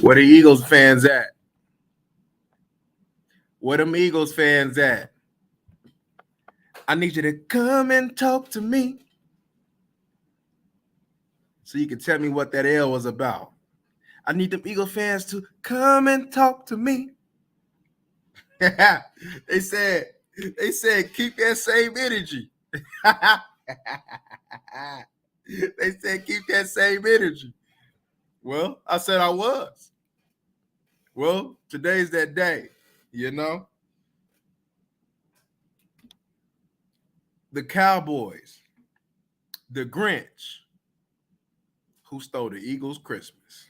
Where the Eagles fans at? Where them Eagles fans at? I need you to come and talk to me so you can tell me what that L was about. I need them Eagle fans to come and talk to me. they said, keep that same energy. They said keep that same energy. Well, I said I was. Well, today's that day, you know? The Cowboys, the Grinch, who stole the Eagles' Christmas.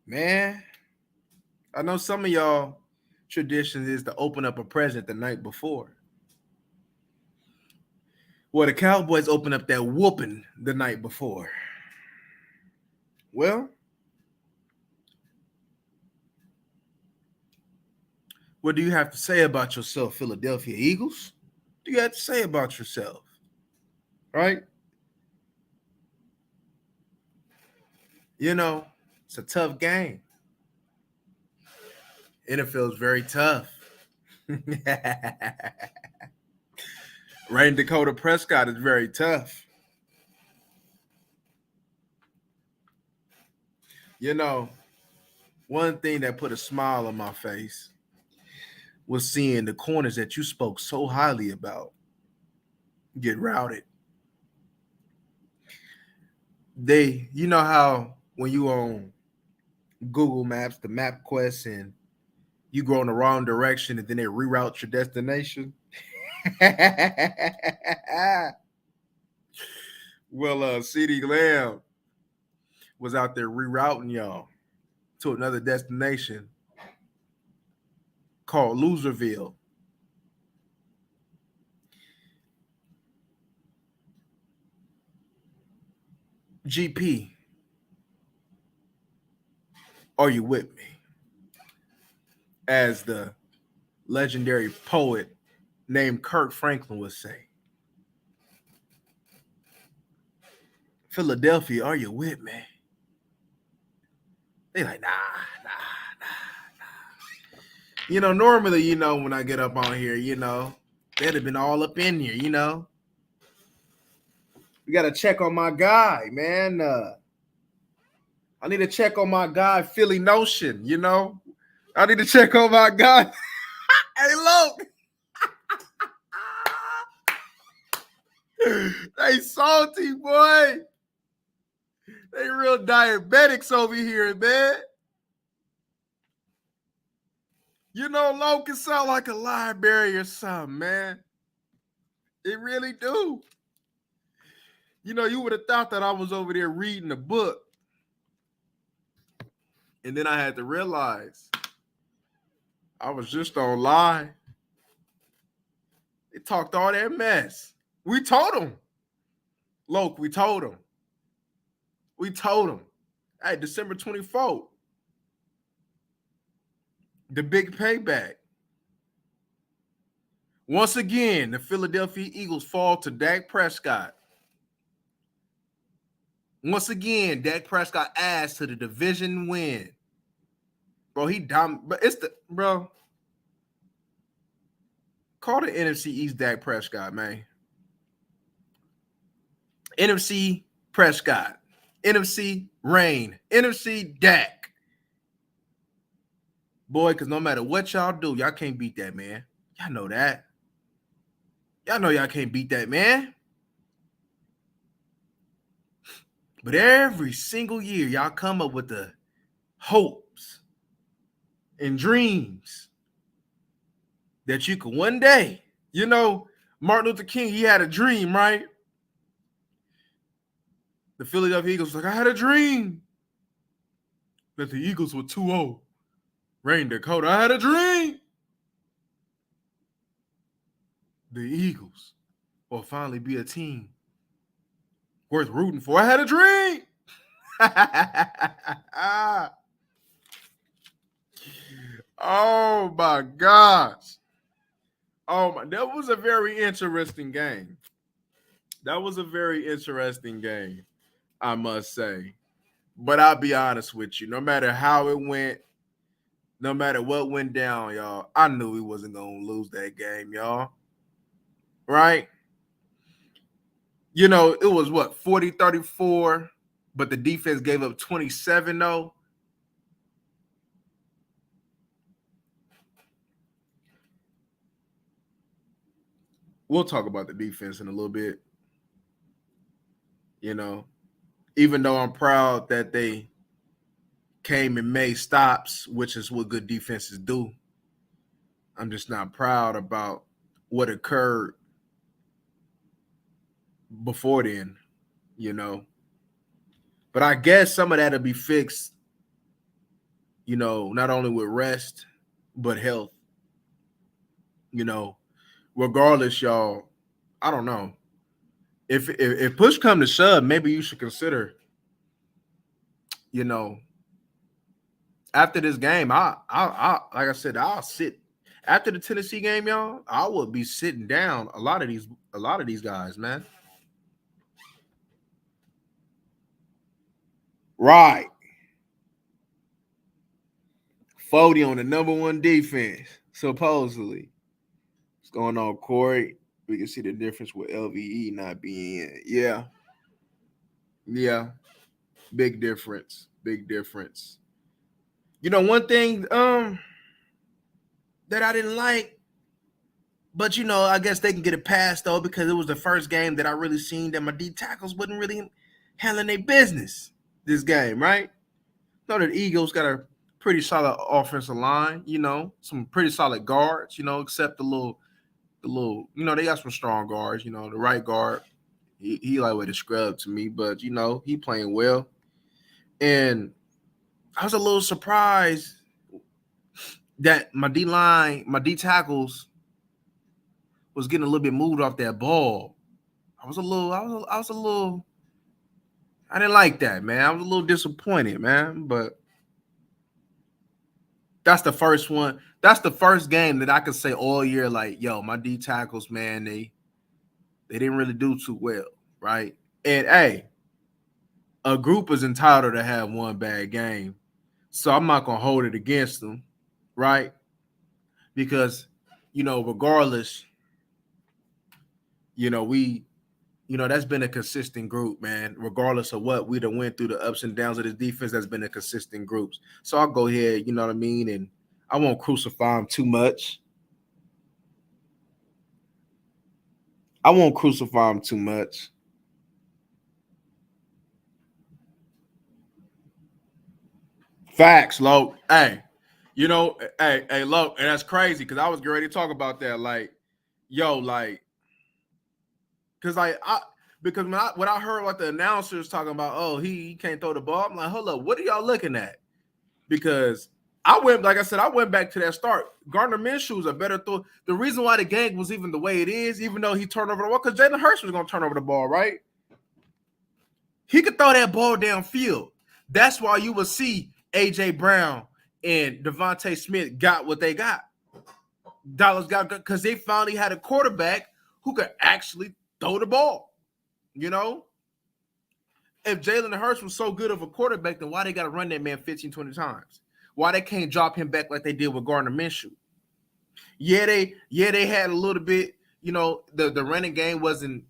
Man, I know some of y'all traditions is to open up a present the night before. Well, the Cowboys open up that whooping the night before. Well, what do you have to say about yourself, Philadelphia Eagles? What do you have to say about yourself? Right? You know, it's a tough game. NFL is very tough. Rain Dakota Prescott is very tough. You know, one thing that put a smile on my face was seeing the corners that you spoke so highly about get routed. You know how when you on Google Maps, the map quest, and you go in the wrong direction and then they reroute your destination? Well, CD Lamb was out there rerouting y'all to another destination called Loserville. GP, are you with me? As the legendary poet named Kirk Franklin would say. Philadelphia, are you with me? They like, nah, nah. You know, normally, when I get up on here, they'd have been all up in here. We got to check on my guy, man. I need to check on my guy, Philly Notion, I need to check on my guy. Hey, look. They salty, boy. They real diabetics over here, man. Low can sound like a library or something, man. It really do. You would have thought that I was over there reading a book. And then I had to realize I was just on live. They talked all that mess. We told them. Loke, we told them. We told them. Hey, December 24th. The big payback. Once again, the Philadelphia Eagles fall to Dak Prescott. Once again, Dak Prescott adds to the division win. Bro, but it's bro. Call the NFC East Dak Prescott, man. NFC Prescott. NFC Rain. NFC Dak. Boy, because no matter what y'all do, y'all can't beat that, man. Y'all know that. Y'all know y'all can't beat that, man. But every single year, y'all come up with the hopes and dreams that you could one day, Martin Luther King, he had a dream, right? The Philadelphia Eagles was like, I had a dream that the Eagles were 2-0. Rain Dakota, I had a dream. The Eagles will finally be a team worth rooting for. I had a dream. Oh my gosh. That was a very interesting game. I must say. But I'll be honest with you, no matter how it went, no matter what went down, y'all, I knew we wasn't gonna lose that game, y'all. Right? It was what 40-34, but the defense gave up 27 though. We'll talk about the defense in a little bit. You know, even though I'm proud that they came and made stops, which is what good defenses do, I'm just not proud about what occurred before then, you know. But I guess some of that'll be fixed, not only with rest, but health. You know, regardless, y'all, I don't know. If push come to shove, maybe you should consider, you know, after this game, I like I said, I'll sit after the Tennessee game, y'all. I will be sitting down a lot of these guys, man. Right. 40 on the number one defense, supposedly. What's going on, Corey? We can see the difference with LVE not being in. Yeah. Yeah. Big difference. Big difference. One thing that I didn't like, but I guess they can get it past though, because it was the first game that I really seen that my D tackles wasn't really handling their business this game, right? Know that Eagles got a pretty solid offensive line, some pretty solid guards, except the little, they got some strong guards, the right guard. He like with a scrub to me, but he playing well. And I was a little surprised that my D line, my D tackles was getting a little bit moved off that ball. I was a little, I didn't like that, man. I was a little disappointed, man. But that's the first one. That's the first game that I could say all year, like, yo, my D tackles, man, they didn't really do too well, right? And hey, a group is entitled to have one bad game. So I'm not gonna hold it against them, right? Because, regardless, we that's been a consistent group, man. Regardless of what we done went through, the ups and downs of this defense, that's been a consistent group. So I'll go ahead, you know what I mean, and I won't crucify him too much. Facts, Lo. Hey, Lo, and that's crazy because I was getting ready to talk about that. Like, yo, like, because because when I heard what the announcers talking about, oh, he can't throw the ball. I'm like, hold up, what are y'all looking at? Because I went back to that start. Gardner Minshew is a better throw. The reason why the game was even the way it is, even though he turned over the ball, because Jalen Hurts was going to turn over the ball, right? He could throw that ball downfield. That's why you will see A.J. Brown and Devontae Smith got what they got. Dallas got because they finally had a quarterback who could actually throw the ball. If Jalen Hurts was so good of a quarterback, then why they got to run that man 15, 20 times? Why they can't drop him back like they did with Gardner Minshew? Yeah, they had a little bit, the running game wasn't,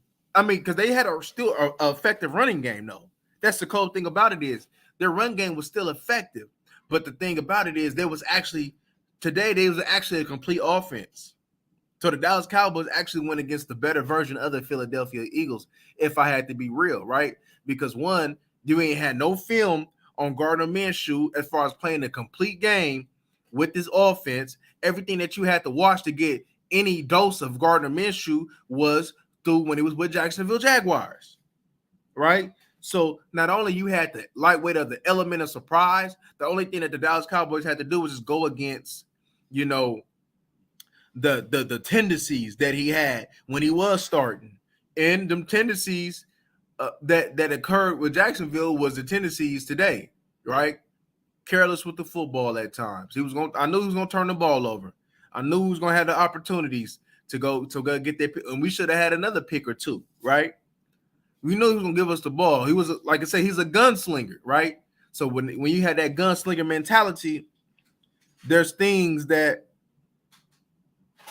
because they had still a effective running game, though. That's the cool thing about it is their run game was still effective. But the thing about it is there was actually a complete offense. So the Dallas Cowboys actually went against the better version of the Philadelphia Eagles, if I had to be real, right? Because one, you ain't had no film on Gardner Minshew as far as playing a complete game with this offense. Everything that you had to watch to get any dose of Gardner Minshew was through when he was with Jacksonville Jaguars, right? So not only you had the lightweight of the element of surprise, the only thing that the Dallas Cowboys had to do was just go against, the tendencies that he had when he was starting. And them tendencies that occurred with Jacksonville was the tendencies today, right? Careless with the football at times. I knew he was gonna turn the ball over. I knew he was gonna have the opportunities to go get that pick, and we should have had another pick or two, right? We knew he was gonna give us the ball. He was, like I said, he's a gunslinger, right? So when you had that gunslinger mentality, there's things that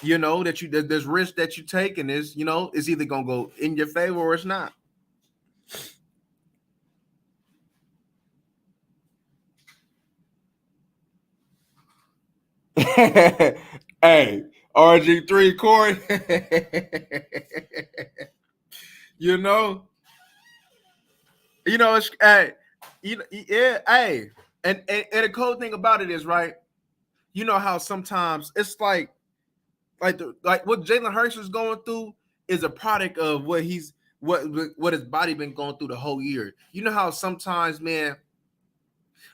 there's risk that you take, and it's either gonna go in your favor or it's not. Hey, RG3 Corey. you know, it's hey, yeah, hey, and the cool thing about it is, right? You know how sometimes it's like what Jalen Hurts is going through is a product of what his body been going through the whole year. You know how sometimes, man,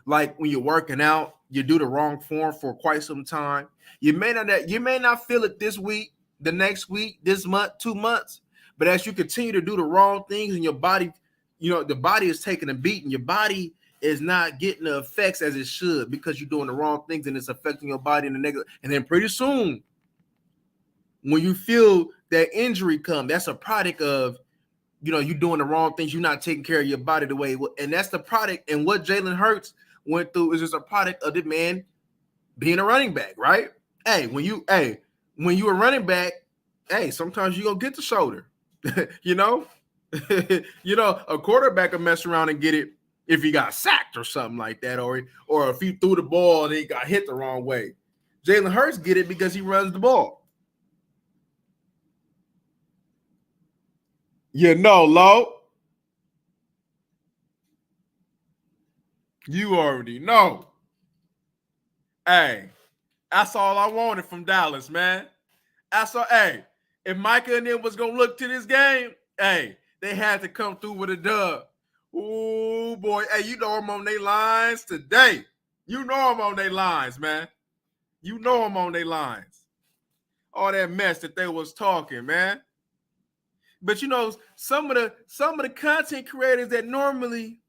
like when you're working out, you do the wrong form for quite some time. You may not feel it this week, the next week, this month, 2 months, but as you continue to do the wrong things and your body, the body is taking a beat and your body is not getting the effects as it should because you're doing the wrong things and it's affecting your body in the negative. And then pretty soon, when you feel that injury come, that's a product of you doing the wrong things. You're not taking care of your body the way, and that's the product. And what Jalen Hurts went through is just a product of the man being a running back, right? Hey, when you a running back, hey, sometimes you gonna get the shoulder. you know, a quarterback will mess around and get it if he got sacked or something like that, or if he threw the ball and he got hit the wrong way. Jalen Hurts get it because he runs the ball. Lo. You already know. Hey, that's all I wanted from Dallas, man. Hey, if Micah and them was gonna look to this game, hey, they had to come through with a dub. Oh boy, hey, you know I'm on their lines today. You know I'm on their lines, man. You know I'm on their lines. All that mess that they was talking, man. But some of the content creators that normally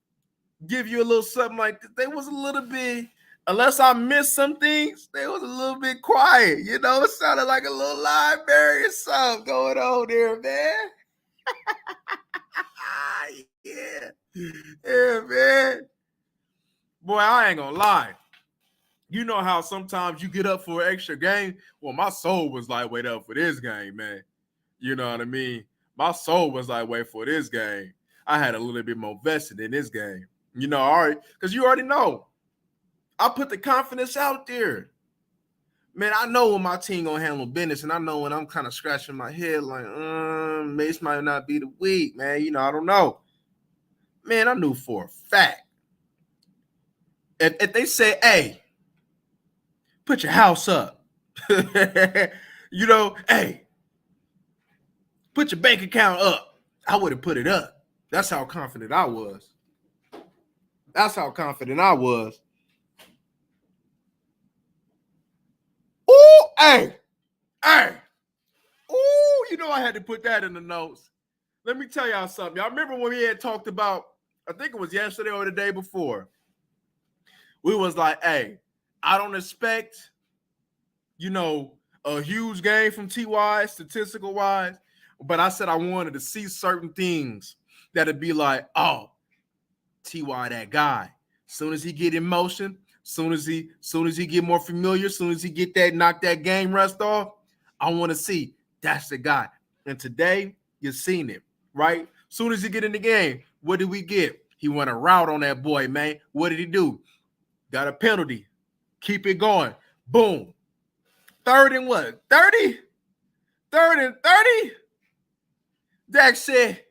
give you a little something like that, they was a little bit, unless I missed some things, they was a little bit quiet. It sounded like a little library or something going on there, man. Yeah, man. Boy, I ain't gonna lie. You know how sometimes you get up for an extra game? Well, my soul was like, wait up for this game, man. You know what I mean? My soul was like, wait for this game. I had a little bit more vested in this game. All right, because you already know. I put the confidence out there. Man, I know when my team gonna handle business, and I know when I'm kind of scratching my head like, Mace might not be the week, man. I don't know. Man, I knew for a fact. If they say, hey, put your house up, hey, put your bank account up, I would have put it up. That's how confident I was. Ooh, hey. Ooh, I had to put that in the notes. Let me tell y'all something. Y'all remember when we had talked about, I think it was yesterday or the day before, we was like, hey, I don't expect, a huge game from TY, statistical wise, but I said I wanted to see certain things that'd be like, oh, TY that guy. Soon as he get in motion, soon as he get more familiar, soon as he get that, knock that game rust off, I want to see that's the guy. And today, you've seen it, right? Soon as he get in the game, what did we get? He went a route on that boy, man. What did he do? Got a penalty. Keep it going. Boom. 3rd and what? 30? 3rd and 30? Dak said,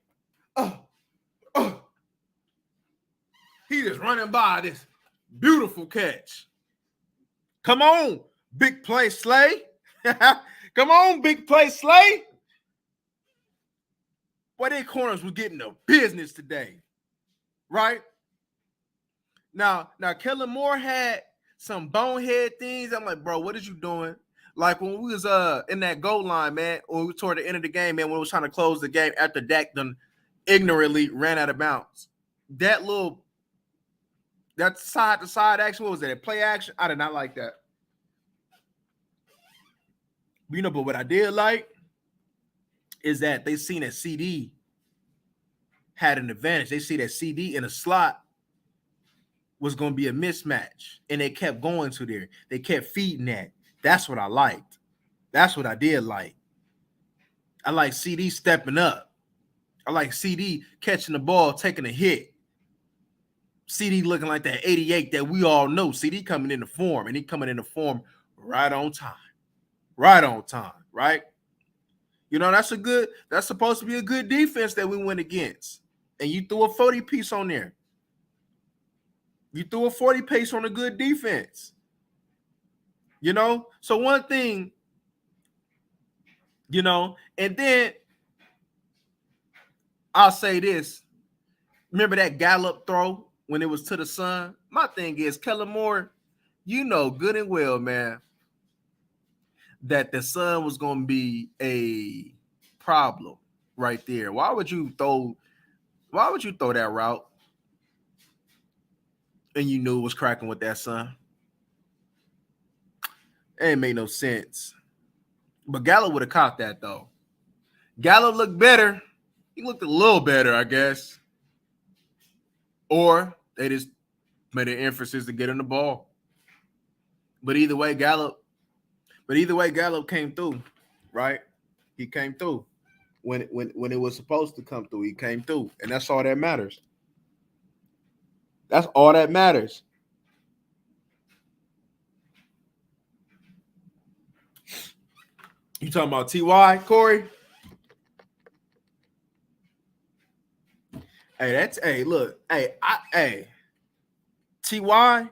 he just running by this beautiful catch. Come on, big play, Slay. Come on, big play, Slay. Boy, their corners was getting the business today, right? Now, Kellen Moore had some bonehead things. I'm like, bro, what is you doing? Like when we was in that goal line, man, when we were toward the end of the game, man, when we was trying to close the game after Dak done ignorantly ran out of bounds. That side to side action, what was that? Play action? I did not like that. But what I did like is that they seen that CD had an advantage. They see that CD in a slot was going to be a mismatch, and they kept going to there. They kept feeding that. That's what I liked. That's what I did like. I like CD stepping up. I like CD catching the ball, taking a hit. CD looking like that 88 that we all know. CD coming into form, and he coming into form right on time. Right on time, right? You know, that's supposed to be a good defense that we went against. And you threw a 40 piece on there. You threw a 40 pace on a good defense. You know? So one thing, you know, and then I'll say this. Remember that Gallup throw when it was to the sun? My thing is, Kellen Moore, you know good and well, man, that the sun was going to be a problem right there. Why would you throw that route and you knew it was cracking with that sun? It ain't made no sense. But Gallup would have caught that, though. Gallup looked better. He looked a little better, I guess. Or they just made an emphasis to get him the ball. But either way, Gallup came through, right? He came through. When it was supposed to come through, he came through. And that's all that matters. That's all that matters. You talking about T.Y., Corey? Look, T.Y.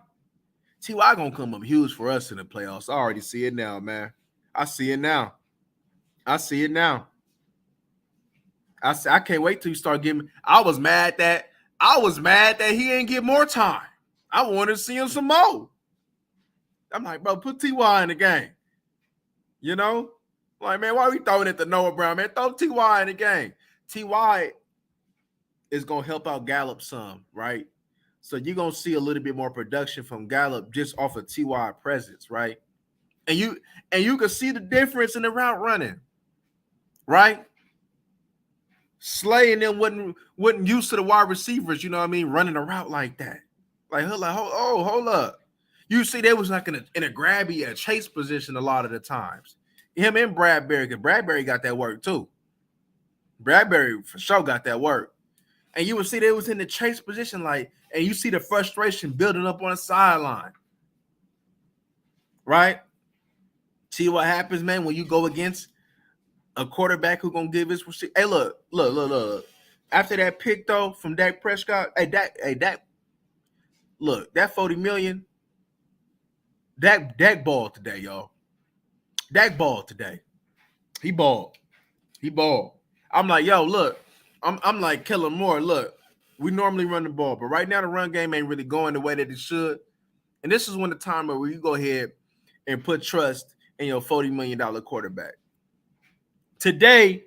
gonna come up huge for us in the playoffs. I already see it now, man. I see it now. I can't wait till you start giving. I was mad that he didn't get more time. I wanted to see him some more. I'm like, bro, put T.Y. in the game. You know? Like, man, why are we throwing it to Noah Brown, man? Throw T.Y. in the game. T.Y. is going to help out Gallup some, right? So you're going to see a little bit more production from Gallup just off of T.Y. presence, right? And you can see the difference in the route running, right? Slay and them wasn't used to the wide receivers, you know what I mean, running a route like that. Hold up. You see, they was like in a grabby, a chase position a lot of the times. Him and Bradbury, because Bradbury got that work too. Bradbury for sure got that work. And you would see they was in the chase position, and you see the frustration building up on the sideline. Right? See what happens, man, when you go against a quarterback who gonna give his receiver. Hey, look. After that pick though from Dak Prescott, Dak, look, that $40 million. Dak balled today, y'all. Dak balled today. He balled. I'm like, yo, look, I'm like Kellen Moore. Look, we normally run the ball, but right now the run game ain't really going the way that it should. And this is when the time where you go ahead and put trust in your $40 million quarterback. Today,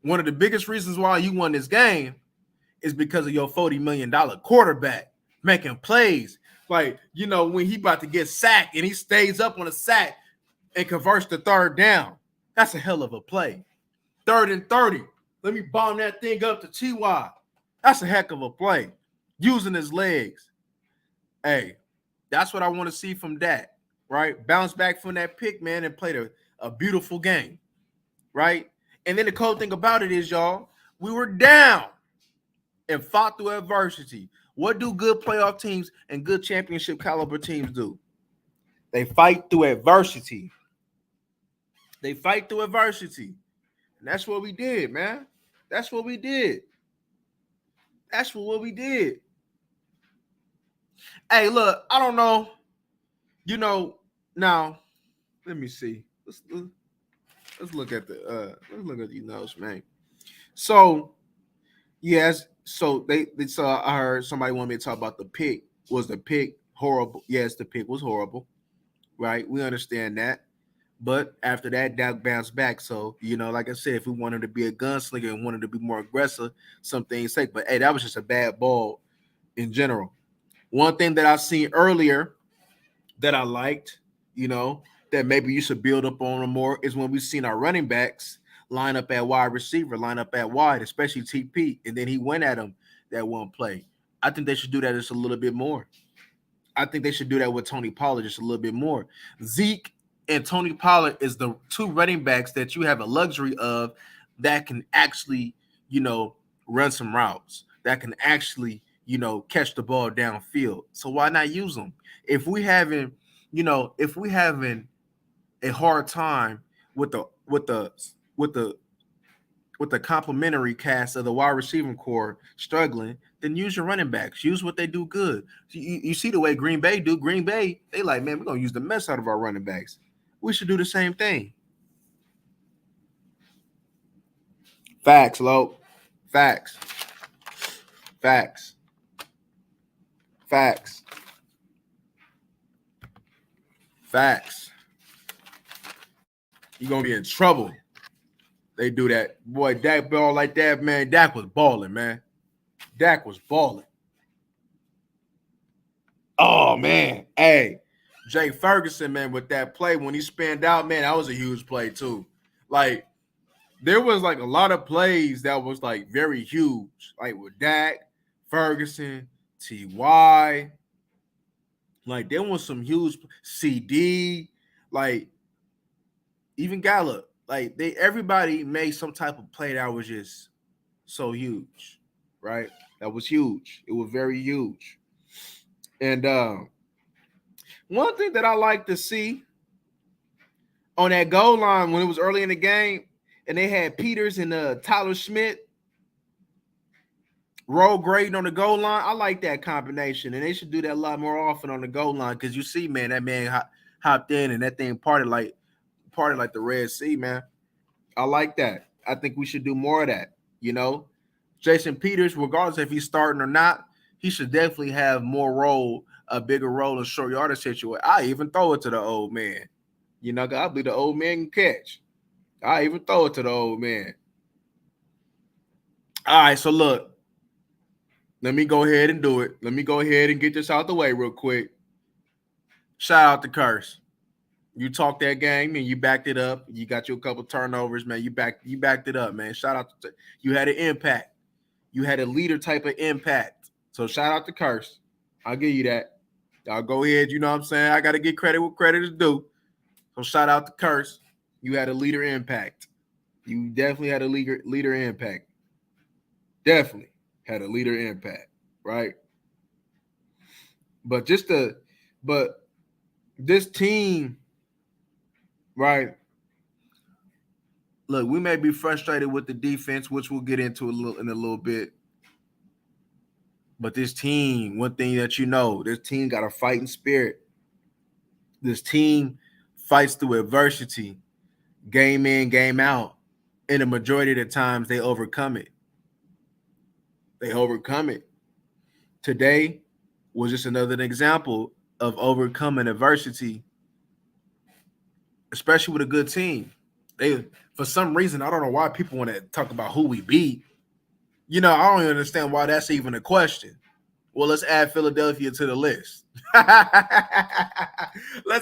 one of the biggest reasons why you won this game is because of your $40 million quarterback making plays. Like, you know, when he about to get sacked and he stays up on a sack and converts the third down. That's a hell of a play. 3rd and 30. Let me bomb that thing up to T.Y. That's a heck of a play. Using his legs. Hey, that's what I want to see from Dak, right? Bounce back from that pick, man, and played a beautiful game, right? And then the cool thing about it is, y'all, we were down and fought through adversity. What do good playoff teams and good championship caliber teams do? They fight through adversity. And that's what we did, man. That's what we did. Hey, look, I don't know. You know, now, let me see. Let's look at these notes, man. So, yes, so they saw. I heard somebody wanted me to talk about the pick. Was the pick horrible? Yes, the pick was horrible. Right? We understand that. But after that, Dak bounced back. So, you know, like I said, if we wanted to be a gunslinger and wanted to be more aggressive, some things take. But hey, that was just a bad ball in general. One thing that I seen earlier that I liked, you know, that maybe you should build up on more is when we seen our running backs line up at wide receiver, line up at wide, especially TP, and then he went at him that one play. I think they should do that just a little bit more. I think they should do that with Tony Pollard just a little bit more. Zeke and Tony Pollard is the two running backs that you have a luxury of that can actually, run some routes, that can actually, catch the ball downfield. So why not use them? If we having, if we having a hard time with the complementary cast of the wide receiving core struggling, then use your running backs. Use what they do good. You see the way Green Bay do. Green Bay, they like, man, we're going to use the mess out of our running backs. We should do the same thing. Facts, Lo. Facts. Facts. Facts. Facts. You're going to be in trouble. They do that. Boy, Dak ball like that, man. Dak was balling, man. Dak was balling. Oh, man. Hey, Jay Ferguson, man, with that play, when he spanned out, man, that was a huge play, too. Like, there was, like, a lot of plays that was, like, very huge. Like, with Dak, Ferguson, T.Y., like, there was some huge CD, like, even Gallup. Like, everybody made some type of play that was just so huge, right? That was huge. It was very huge. And one thing that I like to see on that goal line when it was early in the game and they had Peters and Tyler Schmidt roll grading on the goal line, I like that combination. And they should do that a lot more often on the goal line because you see, man, that man hopped in and that thing parted like the Red Sea, man. I like that. I think we should do more of that, Jason Peters, regardless if he's starting or not, he should definitely have a bigger role in short yardage situation. I even throw it to the old man. I believe the old man can catch. I even throw it to the old man. All right, so look. Let me go ahead and do it. Let me go ahead and get this out the way real quick. Shout out to Curse. You talked that game and you backed it up. You got you a couple turnovers, man. You backed it up, man. Shout out to you had an impact. You had a leader type of impact. So shout out to Curse. I'll give you that. Y'all go ahead. You know what I'm saying? I got to get credit what credit is due. So shout out to Curse. You had a leader impact. You definitely had a leader impact. Definitely had a leader impact, right? But this team, right? Look, we may be frustrated with the defense, which we'll get into in a little bit. But this team, one thing that this team got a fighting spirit. This team fights through adversity, game in, game out. And the majority of the times they overcome it. Today was just another example of overcoming adversity, especially with a good team. For some reason, I don't know why people want to talk about who we beat. I don't even understand why that's even a question. Well, let's add Philadelphia to the list. Let's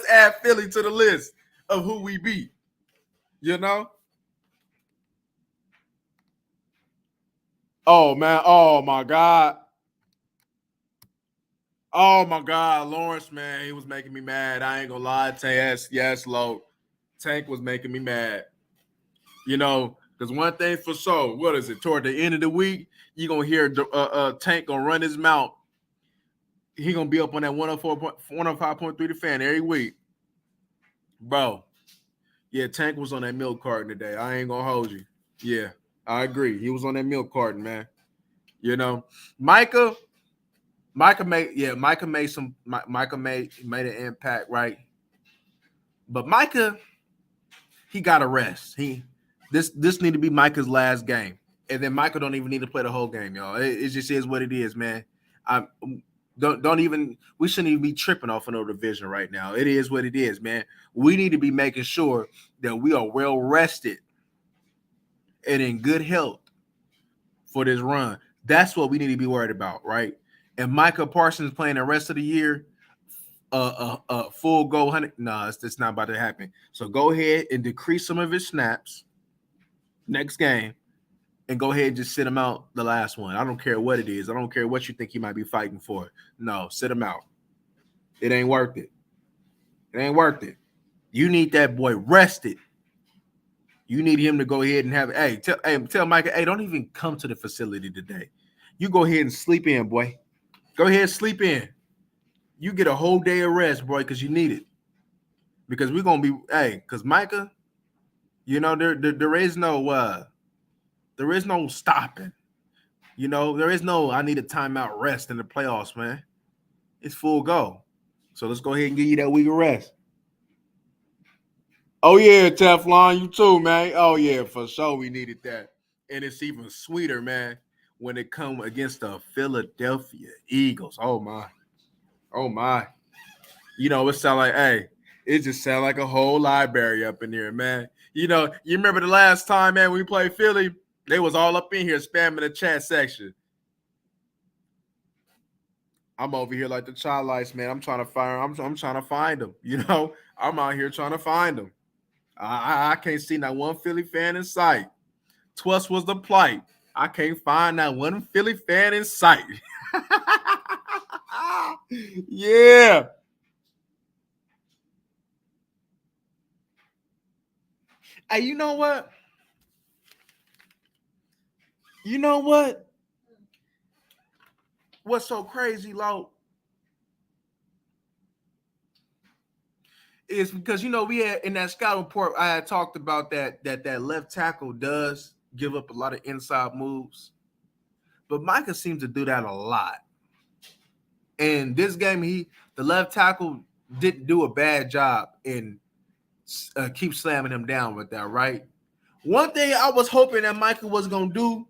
add Philly to the list of who we beat. Oh, man. Oh, my God. Oh, my God. Lawrence, man, he was making me mad. I ain't going to lie. Yes, Lo. Tank was making me mad. Because one thing for sure, what is it? Toward the end of the week, you're going to hear Tank going to run his mouth. He going to be up on that 105.3 The Fan every week. Bro, yeah, Tank was on that milk carton today. I ain't going to hold you. Yeah, I agree. He was on that milk carton, man. Micah made an impact, right? But Micah, he got a rest. This need to be Micah's last game. And then Micah don't even need to play the whole game, y'all. It just is what it is, man. We shouldn't even be tripping off of no division right now. It is what it is, man. We need to be making sure that we are well rested and in good health for this run. That's what we need to be worried about, right? And Micah Parsons playing the rest of the year, full go 100. No, it's not about to happen. So go ahead and decrease some of his snaps next game and go ahead and just sit him out the last one. I don't care what it is. I don't care what you think he might be fighting for. No, sit him out. It ain't worth it. It ain't worth it. You need that boy rested. You need him to go ahead and have. Tell Micah. Hey, don't even come to the facility today. You go ahead and sleep in, boy. Go ahead and sleep in. You get a whole day of rest, boy, because you need it. Because we're gonna be. Because Micah, there is no stopping. There is no I need a timeout rest in the playoffs, man. It's full go. So let's go ahead and give you that week of rest. Oh yeah, Teflon, you too, man. Oh yeah, for sure we needed that. And it's even sweeter, man, when it come against the Philadelphia Eagles. Oh my. Oh my. It just sound like a whole library up in here, man. You remember the last time, man, we played Philly, they was all up in here spamming the chat section. I'm over here like the child lights, man. I'm trying to find. I'm trying to find them. I'm out here trying to find them. I can't see not one Philly fan in sight. Twas was the plight. I can't find not one Philly fan in sight. Yeah. Hey, you know what? You know what? What's so crazy, Lo? Is because we had in that scout report I had talked about that left tackle does give up a lot of inside moves, but Micah seems to do that a lot. And this game, the left tackle didn't do a bad job in keep slamming him down with that. Right. One thing I was hoping that Micah was gonna do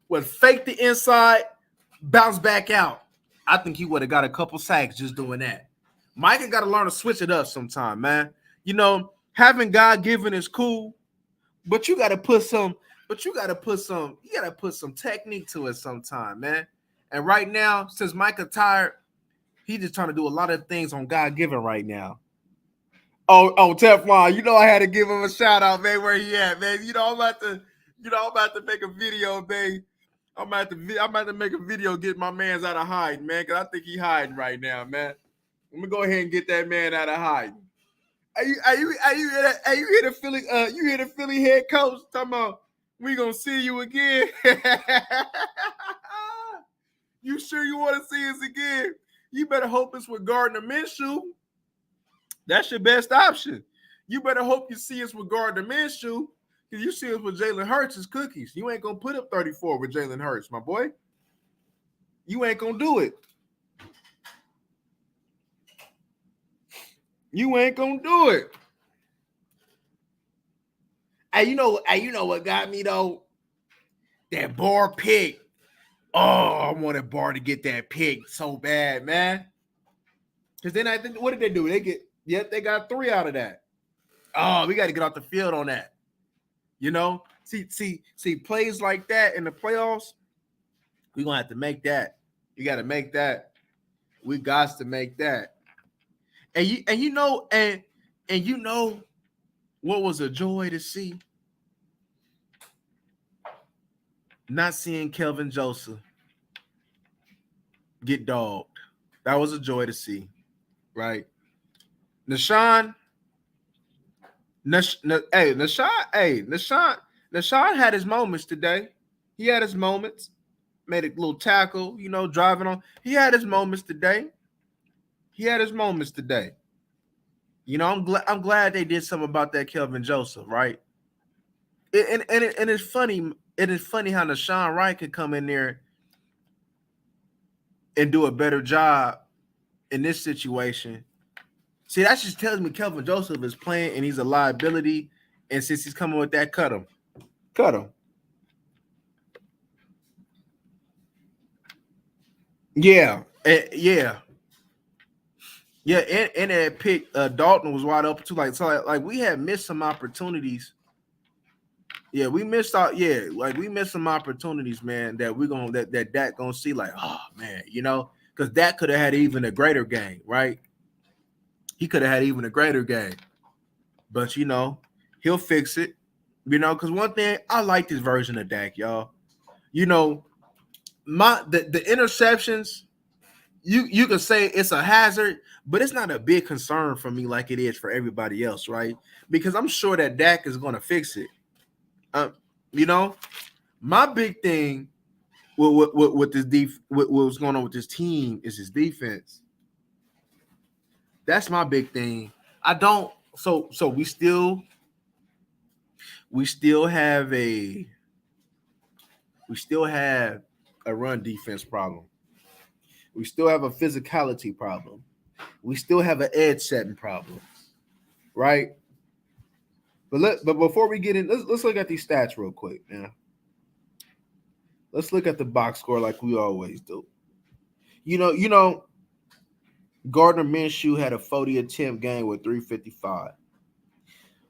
was fake the inside, bounce back out. I think he would have got a couple sacks just doing that. Micah got to learn to switch it up sometime, man. Having God given is cool, but you got to put some technique to it sometime, man. And right now, since Micah tired, he's just trying to do a lot of things on God given right now. Oh, Teflon, I had to give him a shout out, man. Where he at, man? I'm about to make a video, man. I'm about to make a video, get my man's out of hiding, man, because I think he hiding right now, man. Let me go ahead and get that man out of hiding. You hear the Philly head coach talking about we gonna see you again? You sure you want to see us again? You better hope it's with Gardner Minshew. That's your best option. You better hope you see us with Gardner Minshew. Because you see us with Jalen Hurts as cookies. You ain't gonna put up 34 with Jalen Hurts, my boy. You ain't gonna do it. You ain't gonna do it. Hey, you know what got me though? That Barr pick. Oh, I wanted Barr to get that pick so bad, man. Because then I think, what did they do? They got 3 out of that. Oh, we got to get off the field on that. See, plays like that in the playoffs, we're gonna have to make that. You got to make that. We got to make that. And you know what was a joy to see? Not seeing Kelvin Joseph get dogged. That was a joy to see, right? Nashawn had his moments today. He had his moments. Made a little tackle, driving on. He had his moments today. I'm glad they did something about that Kelvin Joseph, right? And it's funny. It is funny how Nashawn Wright could come in there and do a better job in this situation. See, that just tells me Kelvin Joseph is playing and he's a liability. And since he's coming with that, cut him. Yeah. And that pick, Dalton was wide open too. Like we had missed some opportunities. Yeah, we missed out. Yeah, like we missed some opportunities, man. That Dak gonna see. Like, oh man, because Dak could have had even a greater game, right? He could have had even a greater game, but he'll fix it. Because one thing I like this version of Dak, y'all. The interceptions. You could say it's a hazard, but it's not a big concern for me like it is for everybody else, right? Because I'm sure that Dak is going to fix it. You know, my big thing with this what's going on with this team is his defense. That's my big thing. I don't. So we still have a run defense problem. We still have a physicality problem. We still have an edge setting problem, right? But before we get in, let's look at these stats real quick, man. Let's look at the box score like we always do. You know, Gardner Minshew had a 40 attempt game with 355.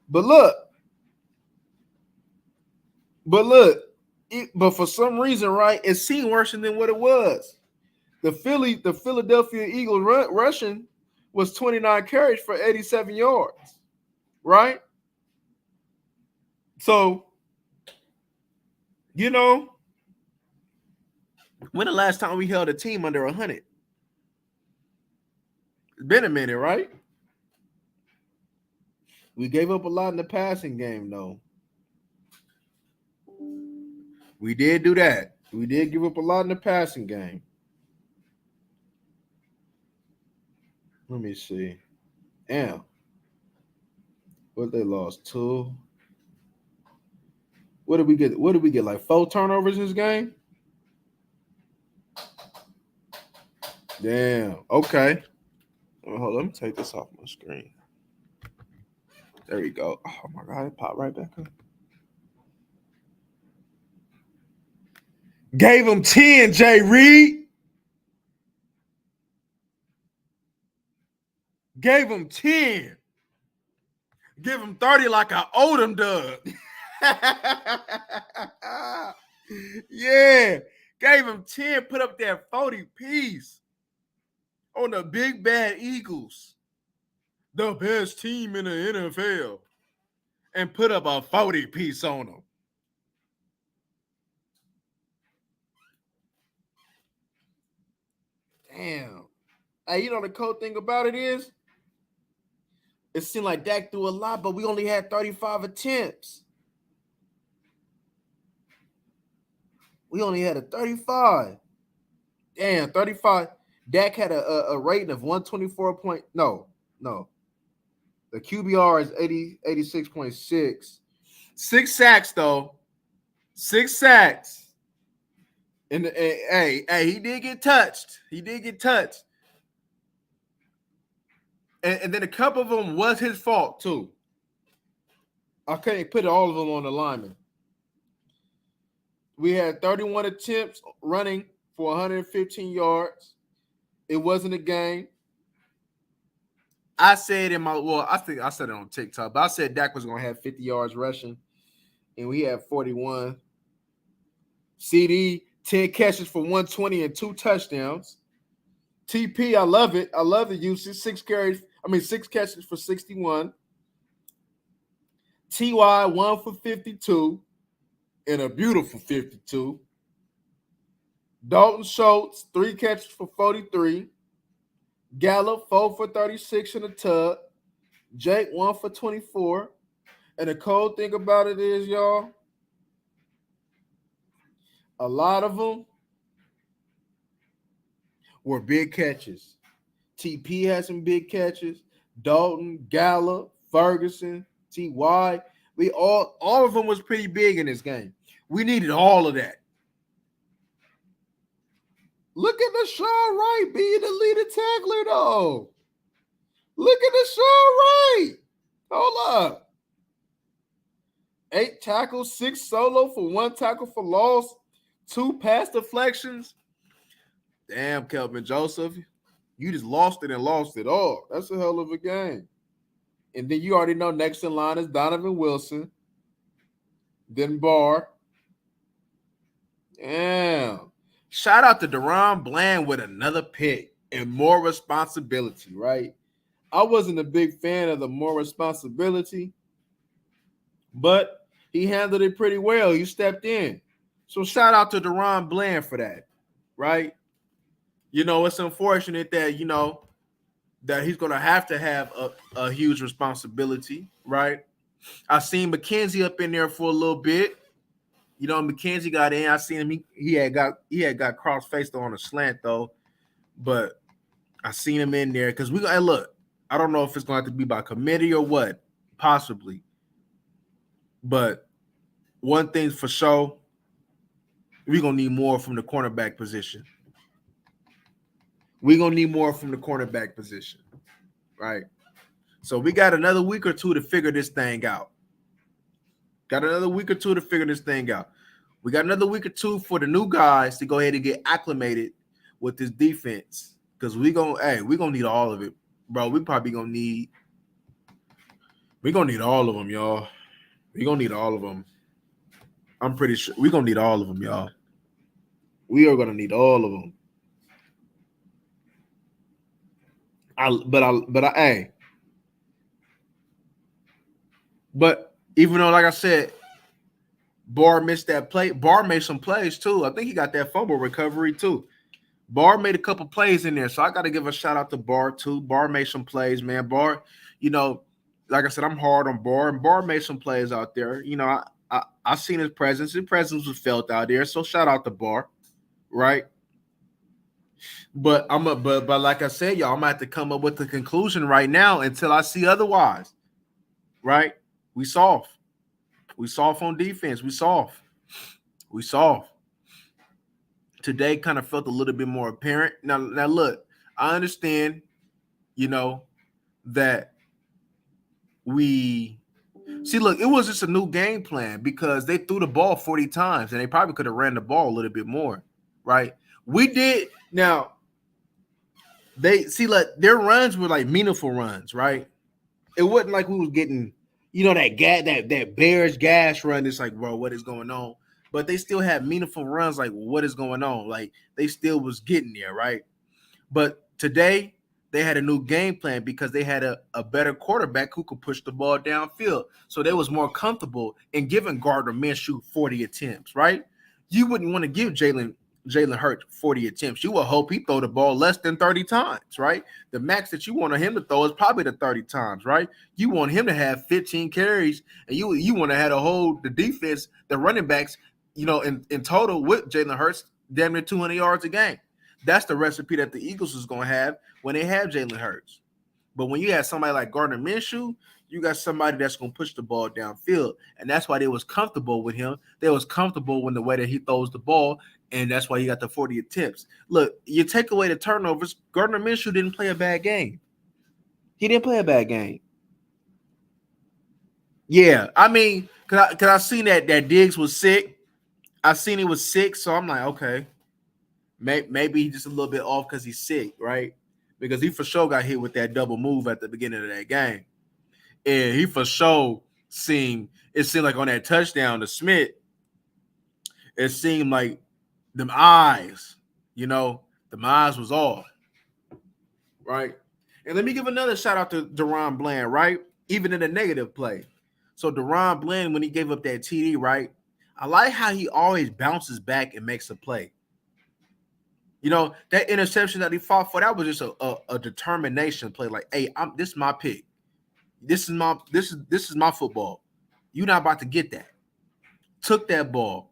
But but for some reason, right, it seemed worse than what it was. The Philadelphia Eagles rushing was 29 carries for 87 yards, right? So, when the last time we held a team under 100? It's been a minute, right? We gave up a lot in the passing game, though. We did do that. We did give up a lot in the passing game. Let me see. Damn. What they lost? 2. What did we get? Like 4 turnovers in this game? Damn. Okay. Hold on, let me take this off my screen. There we go. Oh my God, it popped right back up. Gave him 10, Jay Reed. Gave him 10. Give him 30 like I owed him, Doug. Yeah. Gave him 10, put up that 40 piece on the big bad Eagles. The best team in the NFL. And put up a 40 piece on them. Damn. Hey, the cool thing about it is, it seemed like Dak threw a lot, but we only had 35 attempts. We only had a 35. Damn, 35. Dak had a rating of 124 point. No. The QBR is 86.6. 6 sacks, though. 6 sacks. And hey, he did get touched. And then a couple of them was his fault, too. I can't put all of them on the lineman. We had 31 attempts running for 115 yards. It wasn't a game. I said I think I said it on TikTok, but I said Dak was going to have 50 yards rushing, and we had 41. CD, 10 catches for 120 and 2 touchdowns. TP, I love it. I love the usage. 6 catches for 61. TY, 1 for 52 and a beautiful 52. Dalton Schultz, 3 catches for 43. Gallup, 4 for 36 in the tub. Jake, 1 for 24. And the cool thing about it is, y'all, a lot of them were big catches. TP had some big catches. Dalton, Gallup, Ferguson, TY. All of them was pretty big in this game. We needed all of that. Look at Deshaun Wright being the leading tackler, though. Look at Deshaun Wright. Hold up. 8 tackles, 6 solo for 1 tackle for loss, 2 pass deflections. Damn, Kelvin Joseph. You just lost it and lost it all. That's a hell of a game. And then you already know next in line is Donovan Wilson. Then Barr. Damn. Shout out to Deron Bland with another pick and more responsibility, right? I wasn't a big fan of the more responsibility, but he handled it pretty well. He stepped in. So shout out to Deron Bland for that, right? It's unfortunate that, that he's going to have a huge responsibility, right? I seen McKenzie up in there for a little bit. You know, McKenzie got in. I seen him. He had got cross faced on a slant though, but I seen him in there because we. Hey, look, I don't know if it's going to have to be by committee or what, possibly. But one thing for sure, we're gonna need more from the cornerback position. We're gonna need more from the cornerback position, right? So we got another week or two to figure this thing out. Got another week or two to figure this thing out. We got another week or two for the new guys to go ahead and get acclimated with this defense. Because we're gonna need all of it, bro. We're gonna need all of them, y'all. We're gonna need all of them. I'm pretty sure we're gonna need all of them, y'all. We are gonna need all of them. But even though, like I said, Barr missed that play. Barr made some plays too. I think he got that fumble recovery too. Barr made a couple plays in there, so I got to give a shout out to Barr too. Barr made some plays, man. Barr, like I said, I'm hard on Barr, and Barr made some plays out there. I seen his presence. His presence was felt out there, so shout out to Barr, right? But but like I said, y'all, I'm gonna have to come up with the conclusion right now until I see otherwise. Right? We soft. We soft on defense. We soft. Today kind of felt a little bit more apparent. Now look, I understand, that we see. Look, it was just a new game plan because they threw the ball 40 times and they probably could have ran the ball a little bit more, right? We did. Now they see, like, their runs were like meaningful runs, right? It wasn't like we was getting, that Bears gas run. It's like, bro, what is going on? But they still had meaningful runs. Like, what is going on? Like, they still was getting there, right? But today they had a new game plan because they had a better quarterback who could push the ball downfield. So they was more comfortable in giving Gardner Minshew 40 attempts, right? You wouldn't want to give Jalen Hurts 40 attempts. You would hope he throw the ball less than 30 times, right? The max that you want him to throw is probably the 30 times, right? You want him to have 15 carries, and you want to have the defense, the running backs, in total with Jalen Hurts, damn near 200 yards a game. That's the recipe that the Eagles is going to have when they have Jalen Hurts. But when you have somebody like Gardner Minshew, you got somebody that's going to push the ball downfield, and that's why they was comfortable with him. They was comfortable with the way that he throws the ball, and that's why he got the 40 attempts. Look, you take away the turnovers, Gardner Minshew didn't play a bad game. He didn't play a bad game. Yeah, I mean, cause I seen that Diggs was sick. I seen he was sick, so I'm like, okay, maybe he's just a little bit off because he's sick, right? Because he for sure got hit with that double move at the beginning of that game. And he for sure seemed like on that touchdown to Smith, it seemed like them eyes, them eyes was off, right? And let me give another shout out to DaRon Bland, right? Even in a negative play. So DaRon Bland, when he gave up that TD, right? I like how he always bounces back and makes a play. That interception that he fought for, that was just a determination play. Like, hey, this is my pick. This is my football. You're not about to get that. Took that ball,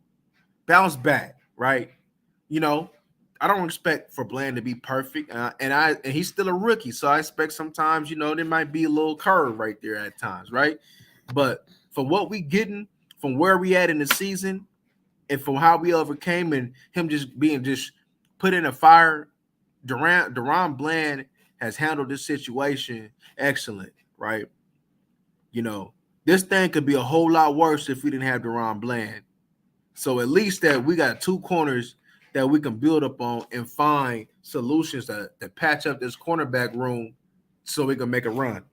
bounced back, right? I don't expect for Bland to be perfect, and he's still a rookie, so I expect sometimes, there might be a little curve right there at times, right? But for what we getting, from where we at in the season, and from how we overcame, and him just being put in a fire, DaRon Bland has handled this situation excellent, right? This thing could be a whole lot worse if we didn't have DaRon Bland. So at least that we got two corners that we can build up on and find solutions that patch up this cornerback room so we can make a run.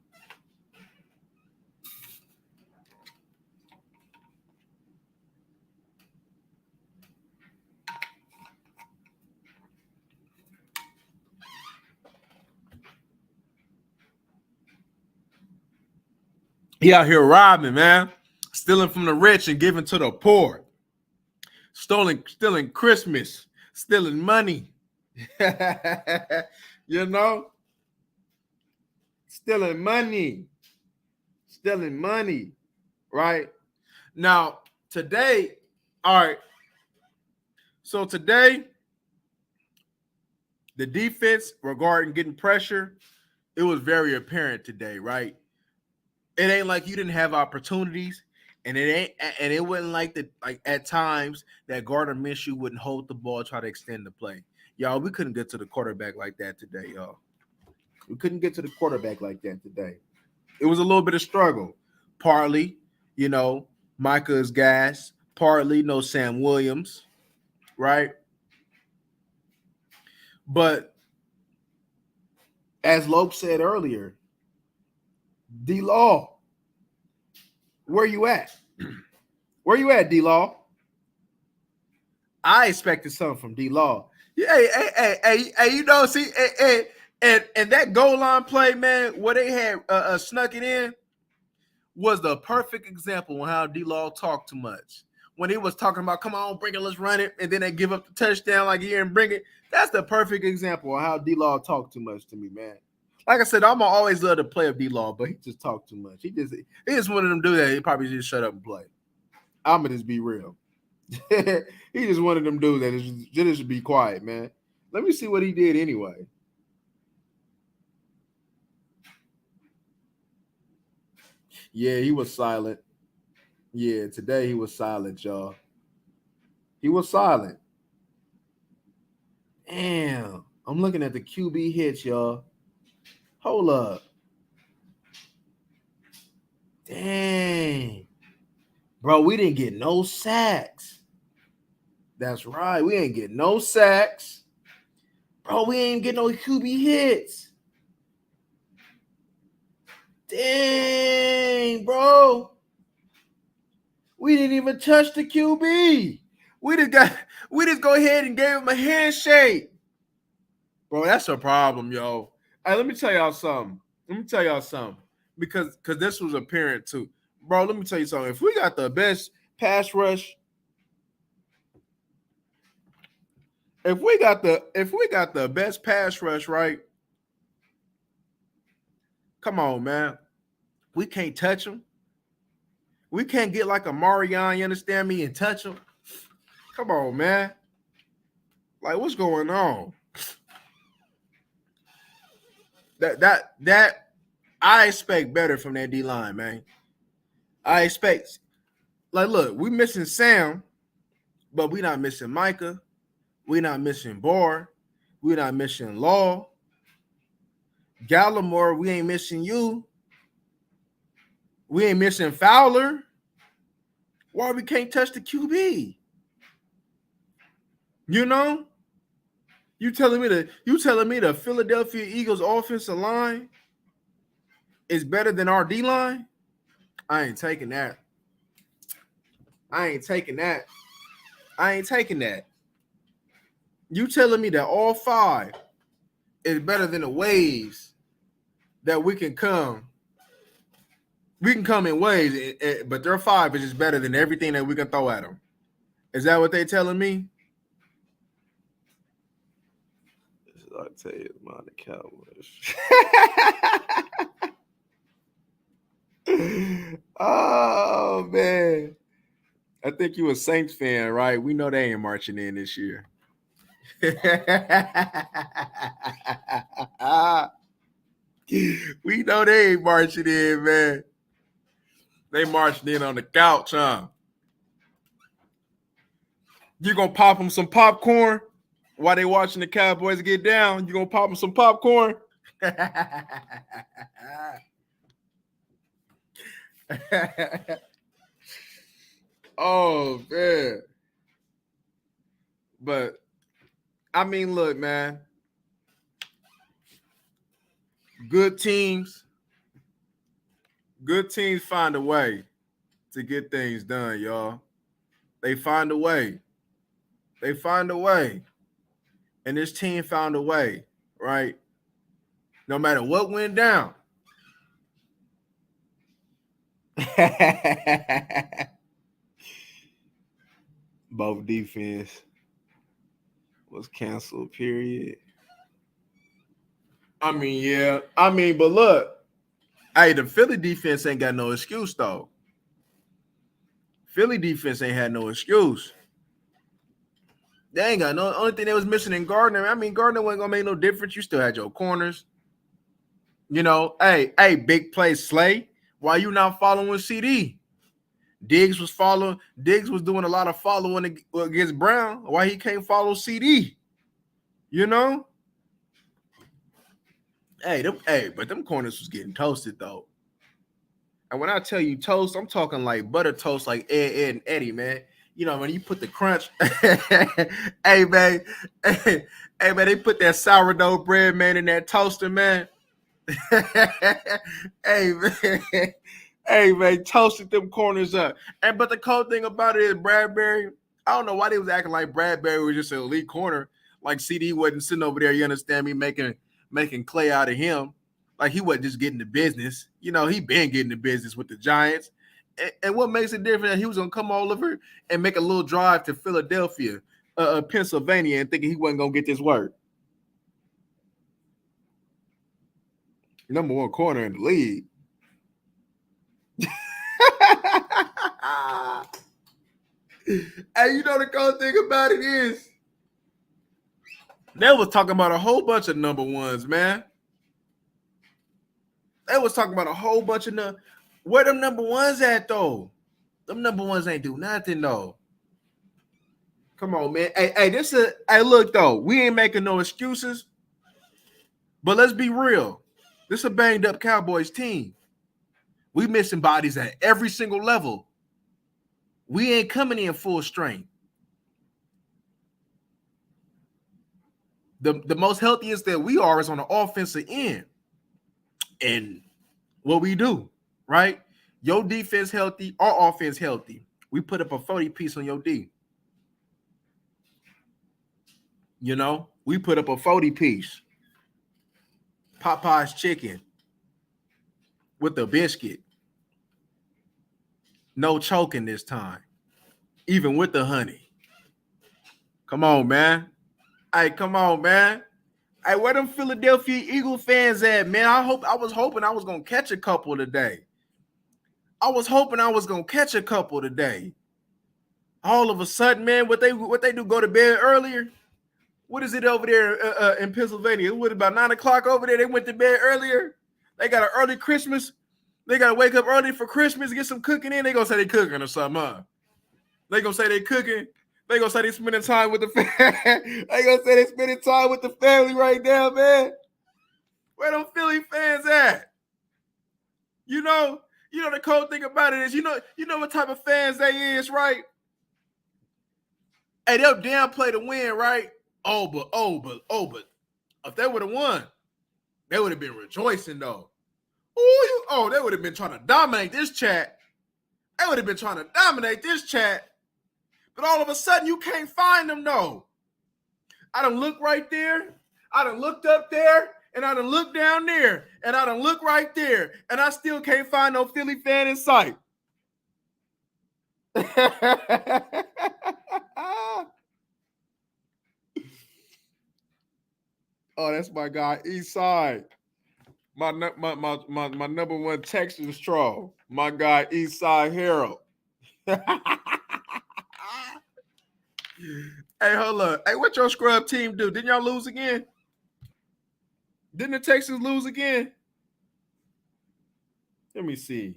He out here robbing, man. Stealing from the rich and giving to the poor. Stealing Christmas. Stealing money. Stealing money. Stealing money. Right? Now, today, all right. So today, the defense regarding getting pressure, it was very apparent today, right? It ain't like you didn't have opportunities, and it wasn't like at times that Gardner Minshew wouldn't hold the ball, try to extend the play. Y'all, we couldn't get to the quarterback like that today, y'all. We couldn't get to the quarterback like that today. It was a little bit of struggle. Partly, Micah's gas. Partly, no Sam Williams, right? But as Lope said earlier, D-Law, where you at? Where you at, D-Law? I expected something from D-Law. Yeah, hey, see, and that goal line play, man, where they had snuck it in was the perfect example on how D-Law talked too much. When he was talking about, come on, bring it, let's run it, and then they give up the touchdown like he didn't bring it. That's the perfect example of how D-Law talked too much to me, man. Like I said, I'm gonna always love to play of D-Law, but he just talked too much. He just wanted them to do that. He probably just shut up and play. I'm gonna just be real. He just wanted them to do that. Just be quiet, man. Let me see what he did anyway. Yeah, he was silent. Yeah, today he was silent, y'all. He was silent. Damn. I'm looking at the QB hits, y'all. Hold up. Dang. Bro, we didn't get no sacks. That's right. We ain't get no sacks. Bro, we ain't get no QB hits. Dang, bro. We didn't even touch the QB. We just go ahead and gave him a handshake. Bro, that's a problem, yo. Hey, let me tell y'all something. Because this was apparent too. Bro, let me tell you something. If we got the best pass rush, if we got the best pass rush, right? Come on, man. We can't touch him. We can't get like a Marion, you understand me, and touch him. Come on, man. Like, what's going on? That I expect better from that D line, man. I expect, like, look, we missing Sam, but we not missing Micah. We not missing Barr. We not missing Law. Gallimore, we ain't missing you. We ain't missing Fowler. Why we can't touch the QB? You know? You telling me the Philadelphia Eagles offensive line is better than our D line? I ain't taking that. You telling me that all five is better than the waves that we can come? We can come in waves, but their five is just better than everything that we can throw at them. Is that what they telling me? I'll tell you about the Cowboys. Oh, man. I think you a Saints fan, right? We know they ain't marching in this year. We know they ain't marching in, man. They marching in on the couch, huh? You gonna pop them some popcorn while they watching the Cowboys get down? You gonna pop them some popcorn? Oh, man. But, I mean, look, man. Good teams find a way to get things done, y'all. They find a way. And this team found a way, right? No matter what went down. Both defense was canceled, period. I mean, yeah. But look, Hey, the Philly defense ain't got no excuse though. Philly defense ain't had no excuse. They ain't got no. Only thing they was missing in Gardner. I mean, Gardner wasn't gonna make no difference. You still had your corners. You know, hey, big play Slay. Why you not following CD? Diggs was following. Diggs was doing a lot of following against Brown. Why he can't follow CD? You know. But them corners was getting toasted though. And when I tell you toast, I'm talking like butter toast, like Ed and Eddie, man. You know, when you put the crunch, hey man, hey man, they put that sourdough bread, man, in that toaster, man. Hey man, hey man, toasted them corners up. And but the cool thing about it is Bradbury. I don't know why they was acting like Bradbury was just an elite corner, like CD wasn't sitting over there. You understand me, making clay out of him. Like he wasn't just getting the business. You know, he been getting the business with the Giants. And what makes it different, he was gonna come all over and make a little drive to Philadelphia, Pennsylvania, and thinking he wasn't gonna get this work. Number one corner in the league. And you know the cool thing about it is they was talking about a whole bunch of number ones, man. They was talking about a whole bunch of where them number ones at though? Them number ones ain't do nothing though. Come on, man. Hey, look though, we ain't making no excuses. But let's be real. This is a banged up Cowboys team. We missing bodies at every single level. We ain't coming in full strength. The most healthiest that we are is on the offensive end. And what we do, right? Your defense healthy, our offense healthy. We put up a 40 piece on your D. You know, we put up a 40 piece. Popeye's chicken with the biscuit. No choking this time, even with the honey. Come on, man. Hey, come on, man. Hey, where them Philadelphia Eagle fans at, man? I was hoping I was gonna catch a couple today. I was hoping I was gonna catch a couple today. All of a sudden, man, what they do? Go to bed earlier? What is it over there in Pennsylvania? What about 9:00 over there? They went to bed earlier. They got an early Christmas. They gotta wake up early for Christmas, get some cooking in. They gonna say they cooking or something, huh? They gonna say they cooking. They gonna say they spending time with the family. They gonna say they spending time with the family right now, man. Where them Philly fans at? You know the cool thing about it is, you know what type of fans they is, right? Hey, they'll downplay the win, right? But if they would have won, they would have been rejoicing though. They would have been trying to dominate this chat. They would have been trying to dominate this chat. But all of a sudden, you can't find them though. I done looked right there. I done looked up there. And I done looked down there. And I done looked right there. And I still can't find no Philly fan in sight. Oh, that's my guy, Eastside. My number one Texas troll. My guy, Eastside Harold. Hey, hold up. Hey, what your scrub team do? Didn't y'all lose again? Didn't the Texans lose again? Let me see.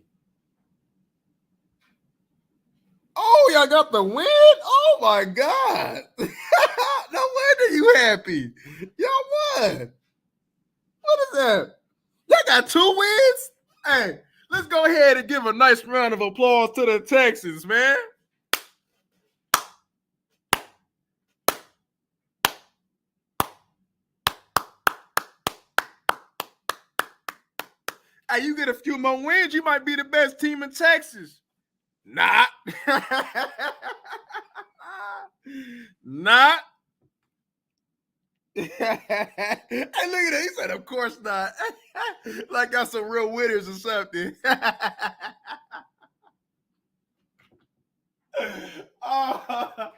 Oh, y'all got the win? Oh, my God. No wonder you happy. Y'all won. What is that? Y'all got 2 wins? Hey, let's go ahead and give a nice round of applause to the Texans, man. Hey, you get a few more wins, you might be the best team in Texas. Not. Not. Hey, look at that. He said, of course not. Like got some real winners or something. Oh.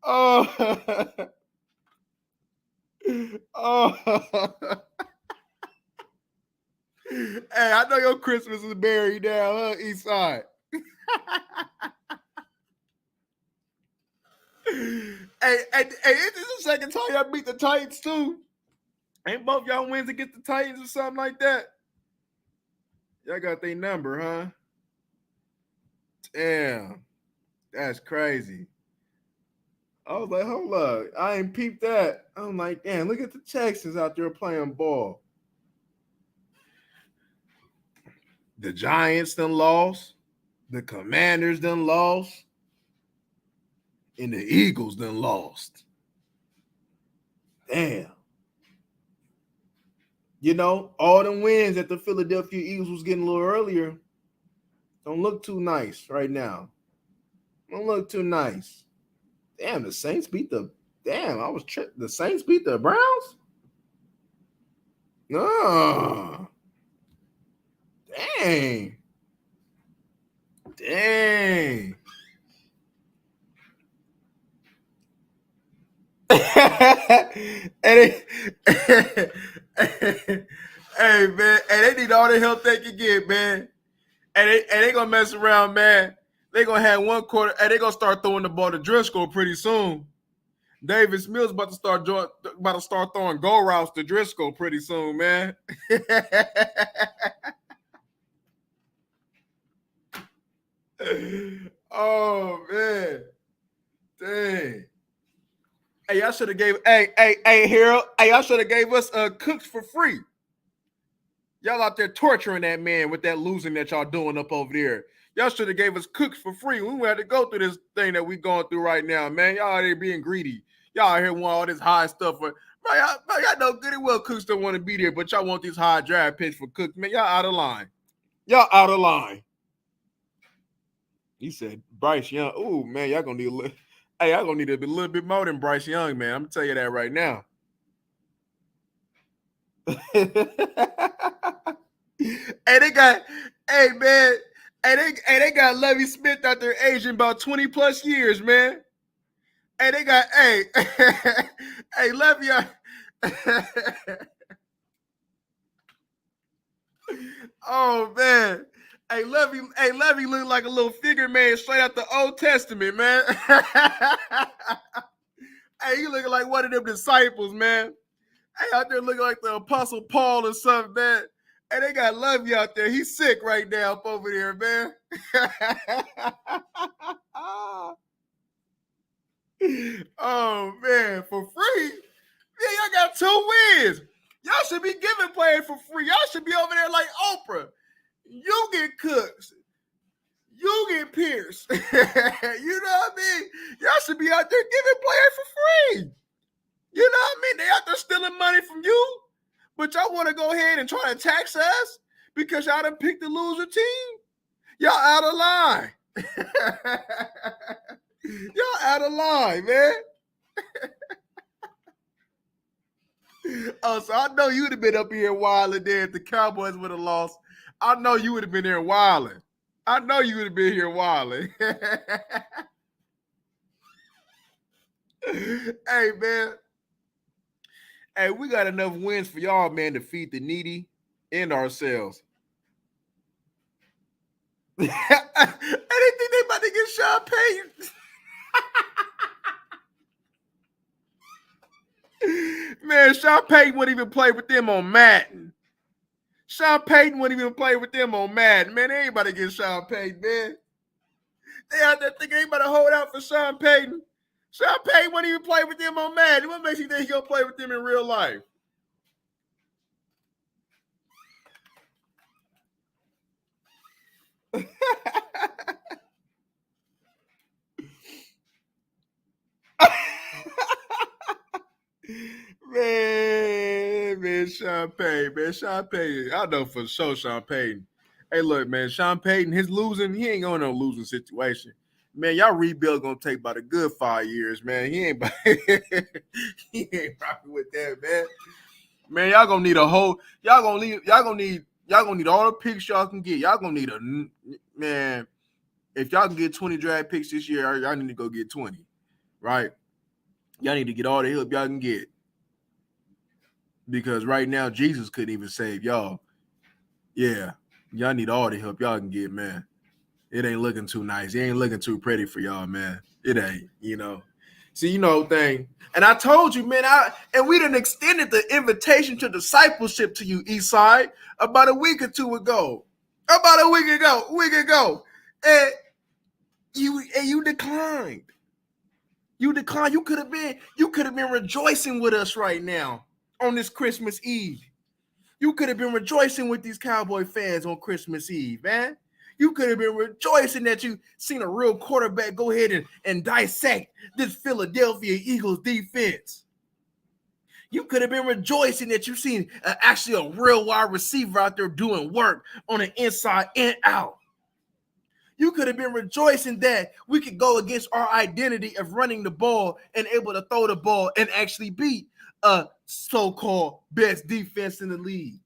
Oh. Oh. I know your Christmas is buried down, huh, East Side? Hey, is this the second time y'all beat the Titans too? Ain't both y'all wins against the Titans or something like that? Y'all got their number, huh? Damn, that's crazy. I was like, hold up, I ain't peeped that. I'm like, damn, look at the Texans out there playing ball. The Giants done lost. The Commanders done lost. And the Eagles done lost. Damn. You know, all them wins that the Philadelphia Eagles was getting a little earlier don't look too nice right now. Don't look too nice. Damn, the Saints beat the. Damn, I was tripped. The Saints beat the Browns? No. Dang. Dang. and they, hey man, and they need all the help they can get, man. And they gonna mess around, man. They gonna have one quarter, and they gonna start throwing the ball to Driscoll pretty soon. Davis Mills about to start throwing goal routes to Driscoll pretty soon, man. Oh man, dang. Hey, y'all should have gave. Hey, Harold. Hey, y'all should have gave us cooks for free. Y'all out there torturing that man with that losing that y'all doing up over there. Y'all should have gave us cooks for free. We had to go through this thing that we going through right now, man. Y'all out here being greedy. Y'all out here want all this high stuff. Y'all know good and well Cooks don't want to be there, but y'all want these high draft picks for Cooks. Man, y'all out of line. Y'all out of line. He said, Bryce Young. Oh, man, y'all going to need a little. Hey, y'all going to need a little bit more than Bryce Young, man. I'm going to tell you that right now. And they got, hey man, they got Levy Smith out there aging about 20 plus years, man. And they got, hey, hey, Levy. Oh man. Hey, Levy look like a little figure man straight out the Old Testament, man. Hey, he looking like one of them disciples, man. Hey, out there looking like the Apostle Paul or something, man. Hey, they got Levy out there. He's sick right now up over there, man. Oh, man, for free? Yeah, y'all got 2 wins. Y'all should be giving players for free. Y'all should be over there like Oprah. You get Cooks. You get Pierce. You know what I mean? Y'all should be out there giving players for free. You know what I mean? They out there stealing money from you, but y'all want to go ahead and try to tax us because y'all done picked the loser team? Y'all out of line. Y'all out of line, man. Oh, so I know you would have been up here wilding there if the Cowboys would have lost. I know you would have been there wilding. I know you would have been here wilding. Hey, man. Hey, we got enough wins for y'all, man, to feed the needy and ourselves. I didn't think they about to get Sean Payton. Man, Sean Payton wouldn't even play with them on Madden. Sean Payton wouldn't even play with them on Madden. Man, they ain't about to get Sean Payton, man. They out there thinking they ain't about to hold out for Sean Payton. Sean Payton wouldn't even play with them on Madden. What makes you think he's going to play with them in real life? Man, Sean Payton. I know for sure Sean Payton. Hey, look, man, Sean Payton, his losing, he ain't going to no losing situation. Man, y'all rebuild gonna take about a good 5 years, man. He ain't rocking with that, man. Man, y'all gonna need a whole. Y'all gonna need all the picks y'all can get. Y'all gonna need a man. If y'all can get 20 draft picks this year, y'all need to go get 20, right? Y'all need to get all the help y'all can get because right now Jesus couldn't even save y'all. Yeah, y'all need all the help y'all can get, man. It ain't looking too nice. It ain't looking too pretty for y'all, man. It ain't. See, thing. And I told you, man, and we done extended the invitation to discipleship to you, Eastside, about a week or two ago. About a week ago. And you declined. You declined. You could have been rejoicing with us right now on this Christmas Eve. You could have been rejoicing with these Cowboy fans on Christmas Eve, man. You could have been rejoicing that you seen a real quarterback go ahead and dissect this Philadelphia Eagles defense. You could have been rejoicing that you seen actually a real wide receiver out there doing work on the inside and out. You could have been rejoicing that we could go against our identity of running the ball and able to throw the ball and actually beat a so-called best defense in the league.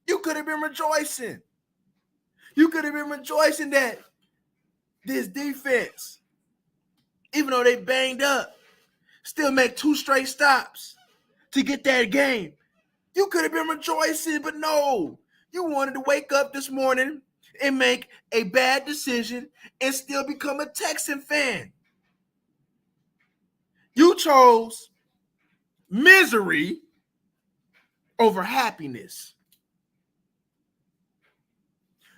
You could have been rejoicing. You could have been rejoicing that this defense, even though they banged up, still make 2 straight stops to get that game. You could have been rejoicing, but no. You wanted to wake up this morning and make a bad decision and still become a Texan fan. You chose misery over happiness.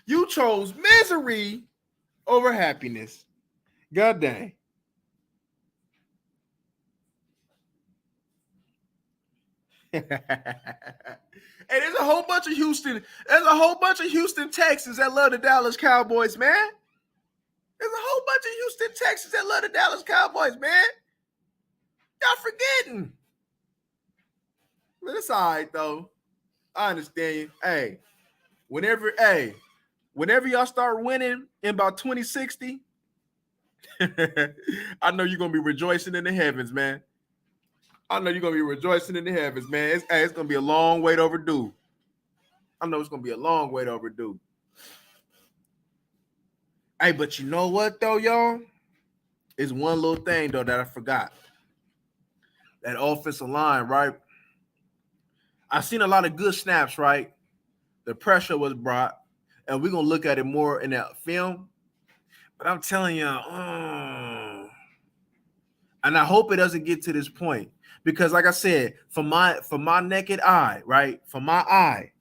You chose misery over happiness. God dang. And there's a whole bunch of Houston Texans that love the Dallas Cowboys, man. There's a whole bunch of Houston Texans that love the Dallas Cowboys, man. Y'all forgetting. But it's all right, though. I understand you. Hey, whenever y'all start winning in about 2060, I know you're going to be rejoicing in the heavens, man. I know you're going to be rejoicing in the heavens, man. It's going to be a long wait overdue. I know it's going to be a long wait overdue. Hey, but you know what, though, y'all? It's one little thing, though, that I forgot. That offensive line, right? I've seen a lot of good snaps, right? The pressure was brought, and we're going to look at it more in that film. But I'm telling you, and I hope it doesn't get to this point. Because, like I said, for my naked eye, right? For my eye,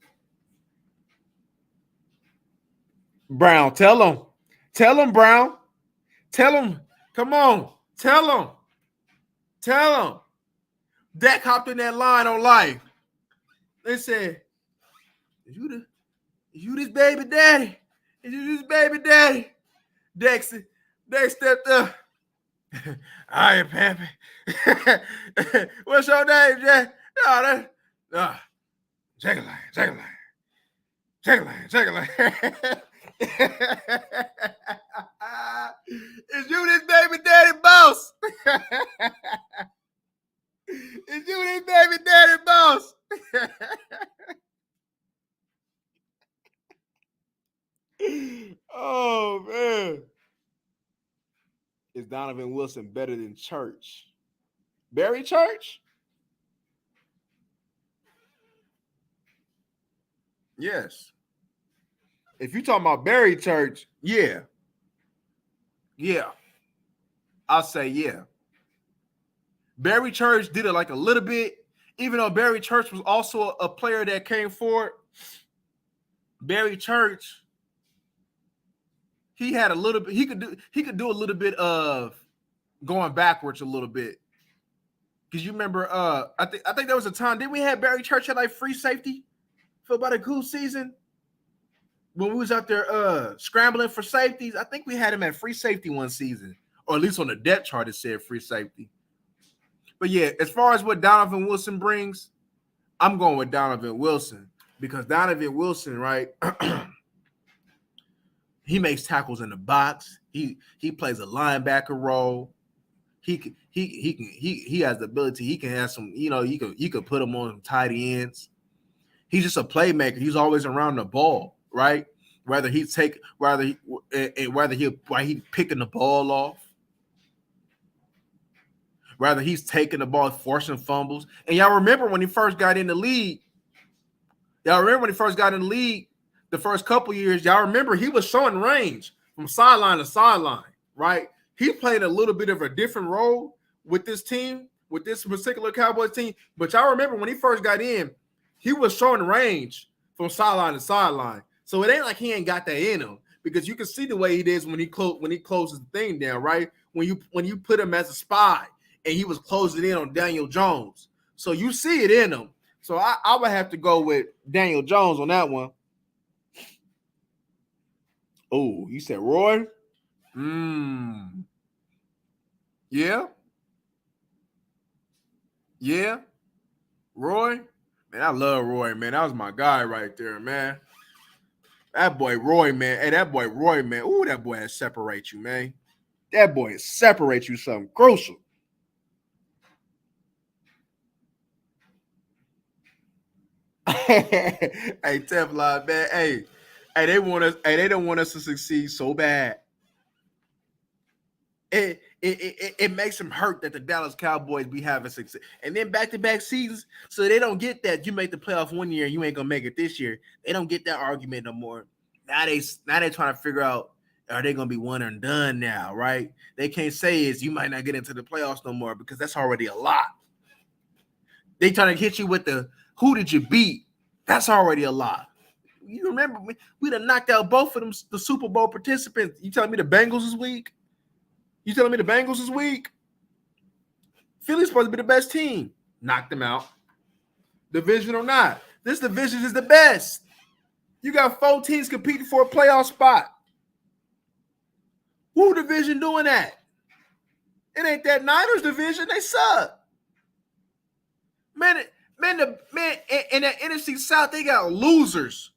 Brown, tell him, Brown, tell him, come on, tell him. Dak hopped in that line on life. They said, "Is you this baby daddy? Is you this baby daddy?" Dak stepped up. I am Pappy. What's your name, Jack? Jack-a-line. Is you this baby daddy boss? Is you this baby daddy boss? Oh, man. Is Donovan Wilson better than Church? Barry Church? Yes. If you're talking about Barry Church, yeah. Yeah. I'll say yeah. Barry Church did it like a little bit, even though Barry Church was also a player that came forward. Barry Church, he had a little bit, he could do a little bit of going backwards a little bit. Because you remember, I think there was a time, didn't we have Barry Church at like free safety for about a cool season? When we was out there scrambling for safeties, I think we had him at free safety one season, or at least on the depth chart it said free safety. But yeah, as far as what Donovan Wilson brings, I'm going with Donovan Wilson because Donovan Wilson, right? He makes tackles in the box. He plays a linebacker role. He has the ability. He can have some, he could put him on tight ends. He's just a playmaker. He's always around the ball, right? Whether he picking the ball off, whether he's taking the ball, forcing fumbles. And y'all remember when he first got in the league? the first couple years, y'all remember he was showing range from sideline to sideline, right? He played a little bit of a different role with this team, with this particular Cowboys team. But y'all remember when he first got in, he was showing range from sideline to sideline. So it ain't like he ain't got that in him, because you can see the way he is when he closes the thing down, right? When you put him as a spy and he was closing in on Daniel Jones. So you see it in him. So I would have to go with Daniel Jones on that one. Oh, you said Roy? Yeah. Yeah. Roy? Man, I love Roy, man. That was my guy right there, man. That boy Roy, man. Hey, that boy Roy, man. Ooh, that boy separate you, man. That boy separate you something crucial. Hey, Teflon, man. Hey, they want us. Hey, they don't want us to succeed so bad. It makes them hurt that the Dallas Cowboys be having success, and then back-to-back seasons, so they don't get that you make the playoff one year, you ain't gonna make it this year. They don't get that argument no more. Now they trying to figure out, are they gonna be one and done now, right? They can't say is you might not get into the playoffs no more, because that's already a lot. They trying to hit you with the who did you beat? That's already a lot. You remember we done knocked out both of them, the Super Bowl participants. You telling me the Bengals is weak? You telling me the Bengals is weak? Philly's supposed to be the best team. Knocked them out. Division or not. This division is the best. You got 4 teams competing for a playoff spot. Who division doing that? It ain't that Niners division. They suck. Man, in the NFC South, they got losers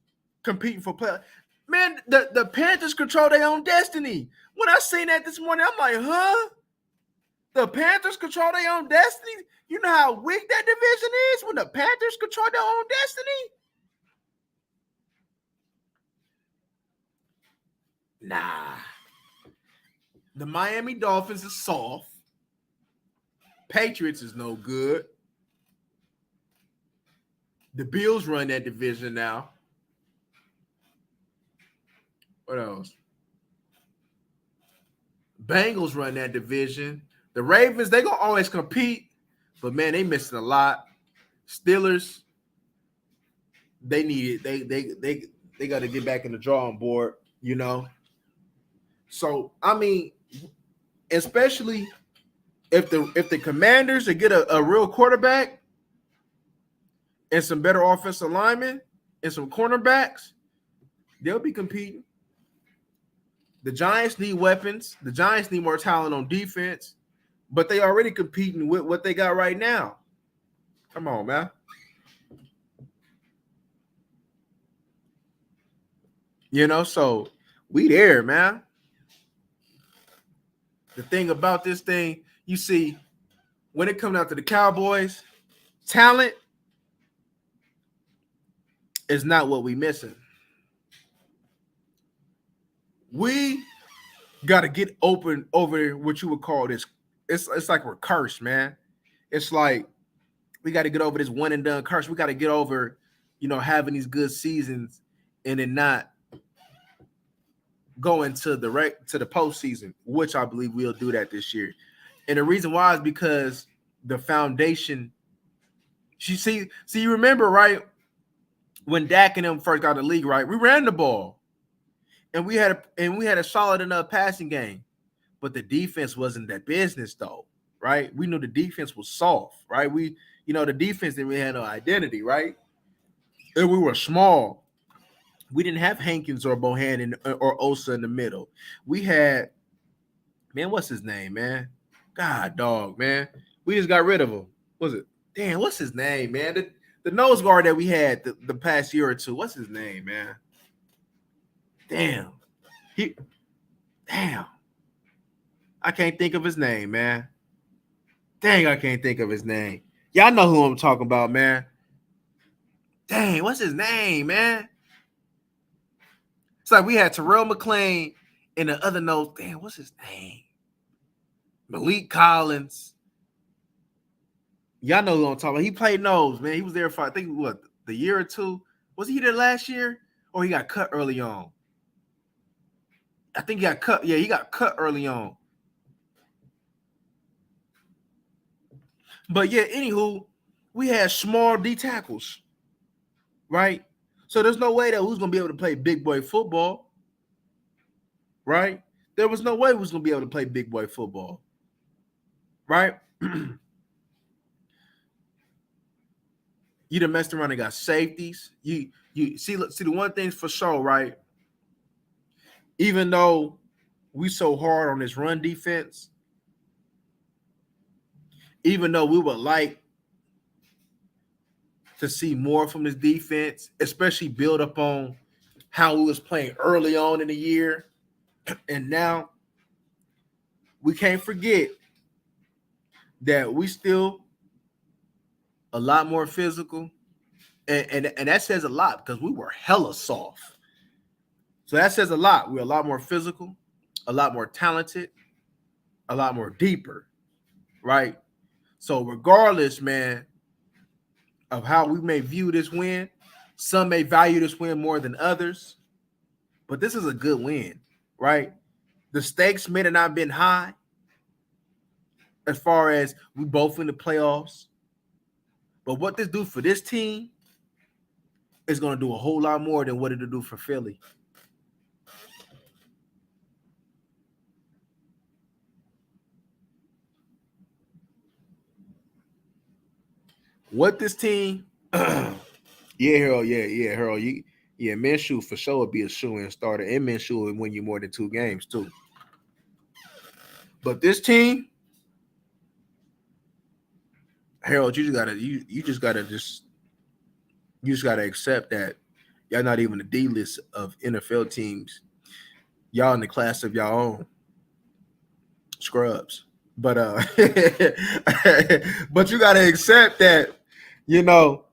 competing for playoff. Man, the Panthers control their own destiny. When I seen that this morning, I'm like, huh? The Panthers control their own destiny? You know how weak that division is when the Panthers control their own destiny? Nah. The Miami Dolphins is soft. Patriots is no good. The Bills run that division now. What else? Bengals run that division. The Ravens, they gonna always compete, but man, they missing a lot. Steelers, they need it. They got to get back in the drawing board, you know. So I mean, especially if the Commanders get a real quarterback and some better offensive linemen and some cornerbacks, they'll be competing. The Giants need weapons. The Giants need more talent on defense, but they already competing with what they got right now. Come on, man. You know, so we there, man. The thing about this thing, you see, when it comes out to the Cowboys, talent is not what we missing. We got to get open over what you would call this. It's like we're cursed, man. It's like we got to get over this one and done curse. We got to get over, having these good seasons and then not going to the postseason, which I believe we'll do that this year. And the reason why is because the foundation. You remember, right? When Dak and them first got in the league, right? We ran the ball. And we had a solid enough passing game, but the defense wasn't that business though, right? We knew the defense was soft, right? The defense didn't really have no identity, right? And we were small. We didn't have Hankins or Bohannon or Osa in the middle. We had, man, what's his name, man? God, dog, man. We just got rid of him. What's his name, man? The nose guard that we had the past year or two. What's his name, man? Damn. I can't think of his name, man. Dang, I can't think of his name. Y'all know who I'm talking about, man. Dang, what's his name, man? It's like we had Terrell McClain and the other nose. Damn, what's his name? Malik Collins. Y'all know who I'm talking about. He played nose, man. He was there for, I think, the year or two? Was he there last year? or he got cut early on. I think he got cut. Yeah, he got cut early on. But yeah, anywho, we had small D tackles, right? So there's no way that who's gonna be able to play big boy football, right? There was no way we was gonna be able to play big boy football, right? You done messed around and got safeties. You see the one thing for sure, right? Even though we so hard on this run defense, even though we would like to see more from this defense, especially build up on how we was playing early on in the year, and now we can't forget that we still a lot more physical, and that says a lot because we were hella soft. So that says a lot. We're a lot more physical, a lot more talented, a lot more deeper, right? So regardless, man, of how we may view this win, some may value this win more than others, but this is a good win, right? The stakes may have not been high as far as we both in the playoffs, but what this do for this team is going to do a whole lot more than what it'll do for Philly. What this team, yeah, Harold, Harold, Minshew for sure would be a shoe-in starter, and Minshew would win you more than 2 games too. But this team, Harold, you just gotta accept that y'all not even the D list of NFL teams. Y'all in the class of y'all own. Scrubs. But but you gotta accept that, oh,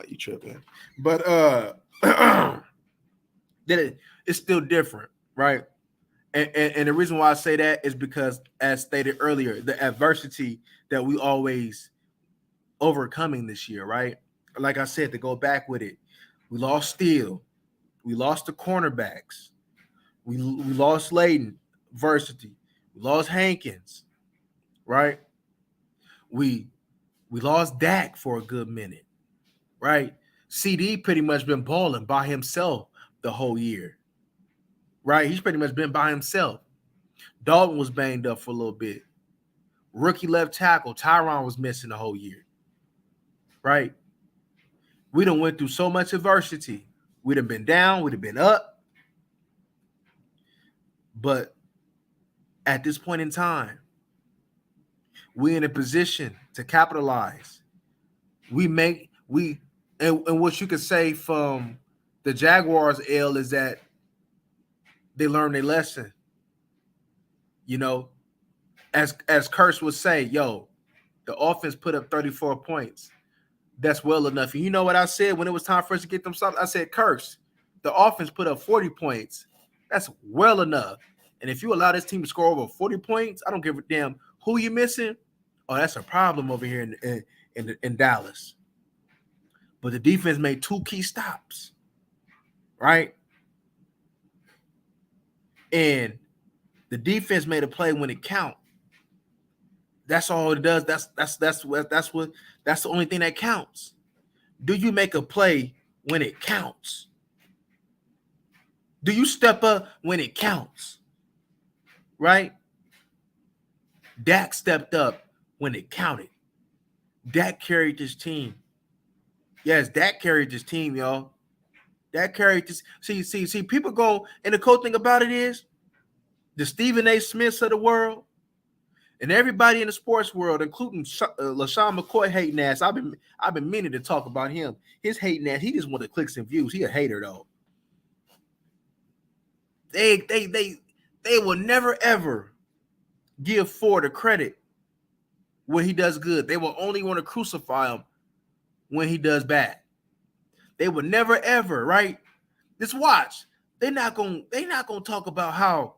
you tripping. But that it's still different, right? And the reason why I say that is because, as stated earlier, the adversity that we always overcoming this year, right? Like I said, to go back with it, we lost Steele, we lost the cornerbacks, we lost Layden, Varsity, we lost Hankins, right? We lost Dak for a good minute, right? CD pretty much been balling by himself the whole year, right? He's pretty much been by himself. Dalton was banged up for a little bit. Rookie left tackle Tyron was missing the whole year, right? We done went through so much adversity. We'd have been down, we'd have been up. But at this point in time, we're in a position to capitalize. And what you could say from the Jaguars, L, is that they learned their lesson. As Kurtz would say, the offense put up 34 points. That's well enough. And you know what I said when it was time for us to get them something? I said, Kurtz, the offense put up 40 points. That's well enough. And if you allow this team to score over 40 points, I don't give a damn who you're missing. Oh, that's a problem over here in Dallas. But the defense made 2 key stops, right? And the defense made a play when it counts. That's all it does. That's the only thing that counts. Do you make a play when it counts? Do you step up when it counts? Right? Dak stepped up when it counted. Dak carried this team. Yes, Dak carried this team, y'all. Dak carried this. See, people go, and the cool thing about it is the Stephen A. Smiths of the world and everybody in the sports world, including LaShawn McCoy hating ass. I've been meaning to talk about him. His hating ass, he just wanted clicks and views. He a hater though. They will never ever give Ford a credit when he does good. They will only want to crucify him when he does bad. They would never ever, right? Just watch. They're not gonna talk about how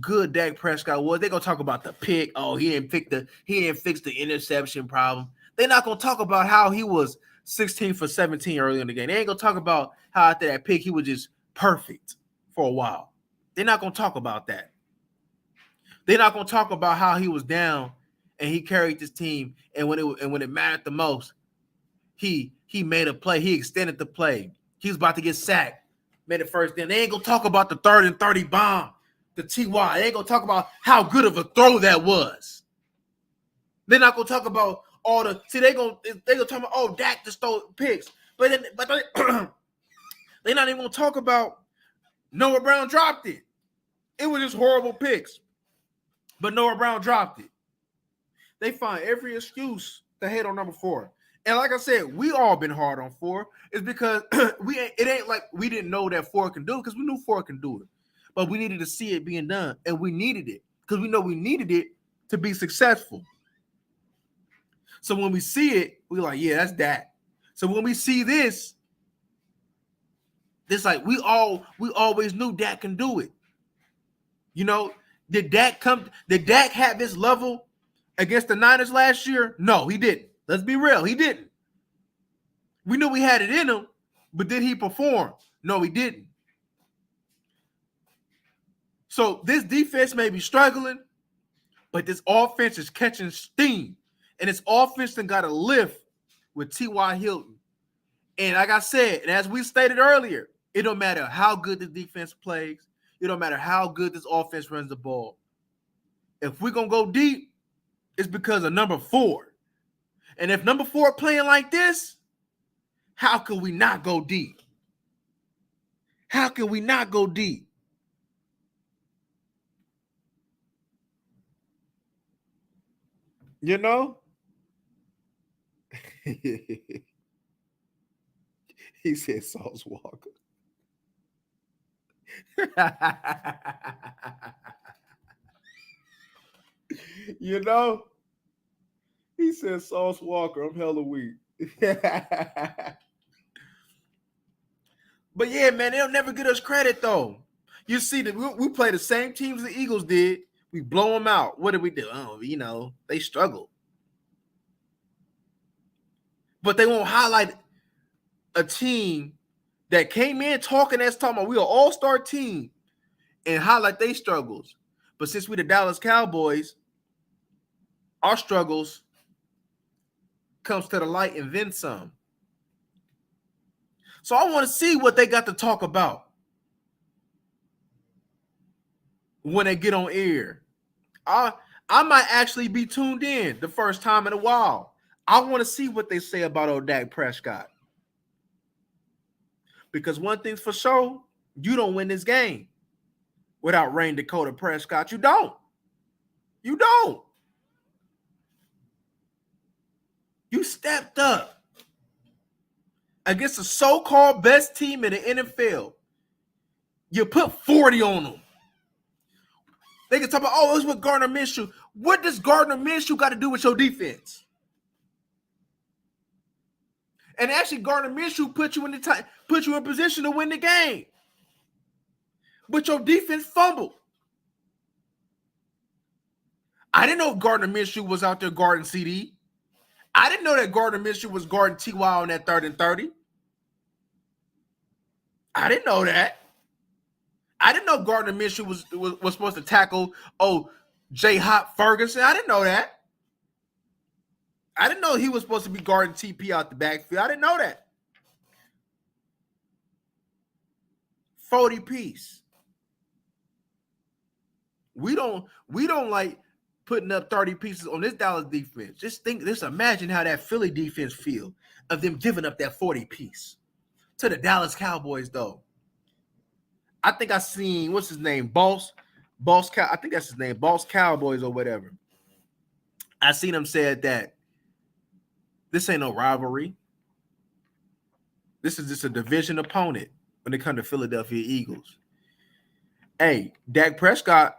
good Dak Prescott was. They're gonna talk about the pick. Oh, he didn't fix the interception problem. They're not gonna talk about how he was 16 for 17 early in the game. They ain't gonna talk about how after that pick he was just perfect for a while. They're not gonna talk about that. They're not gonna talk about how he was down and he carried this team, and when it mattered the most, he made a play. He extended the play. He was about to get sacked, made it first down. They ain't gonna talk about the 3rd and 30 bomb, the TY. They ain't gonna talk about how good of a throw that was. They're not gonna talk about all the they gonna talk about, oh, Dak just stole picks, but they're not even gonna talk about Noah Brown dropped it. It was just horrible picks, but Noah Brown dropped it. They find every excuse to hate on number 4. And like I said, we all been hard on 4. It's because it ain't like we didn't know that 4 can do it, because we knew 4 can do it. But we needed to see it being done. And we needed it because we know we needed it to be successful. So when we see it, we're like, yeah, that's that. So when we see this like we always knew Dak can do it. You know, did Dak have this level against the Niners last year? No, he didn't. Let's be real. He didn't. We knew we had it in him, but did he perform? No, he didn't. So this defense may be struggling, but this offense is catching steam. And this offense then got a lift with T.Y. Hilton. And like I said, and as we stated earlier, it don't matter how good the defense plays. It don't matter how good this offense runs the ball. If we're going to go deep, it's because of number 4. And if number 4 playing like this, how can we not go deep? How can we not go deep? You know? He said Sauce Walker. You know? He said Sauce Walker. I'm hella weak. But yeah, man, they'll never get us credit, though. You see, that we play the same teams the Eagles did. We blow them out. What did we do? Oh, you know, they struggled. But they won't highlight a team that came in talking about we an all-star team and highlight their struggles. But since we the Dallas Cowboys, our struggles comes to the light and then some. So I want to see what they got to talk about when they get on air. I might actually be tuned in the first time in a while. I want to see what they say about old Dak Prescott. Because one thing's for sure, you don't win this game without Rain Dakota Prescott. You don't. You don't. You stepped up against the so-called best team in the NFL. You put 40 on them. They can talk about, oh, it's with Gardner Minshew. What does Gardner Minshew got to do with your defense? And actually, Gardner Minshew put you in position to win the game. But your defense fumbled. I didn't know Gardner Minshew was out there guarding CD. I didn't know that Gardner Minshew was guarding T.Y. on that 3rd and 30. I didn't know that. I didn't know Gardner Minshew was supposed to tackle, J. Hop Ferguson. I didn't know that. I didn't know he was supposed to be guarding TP out the backfield. I didn't know that. 40 piece. We don't like putting up 30 pieces on this Dallas defense. Just imagine how that Philly defense feel of them giving up that 40 piece to the Dallas Cowboys, though. I think I seen, what's his name? I think that's his name, Boss Cowboys or whatever. I seen him said that this ain't no rivalry. This is just a division opponent when it comes to Philadelphia Eagles. Hey, Dak Prescott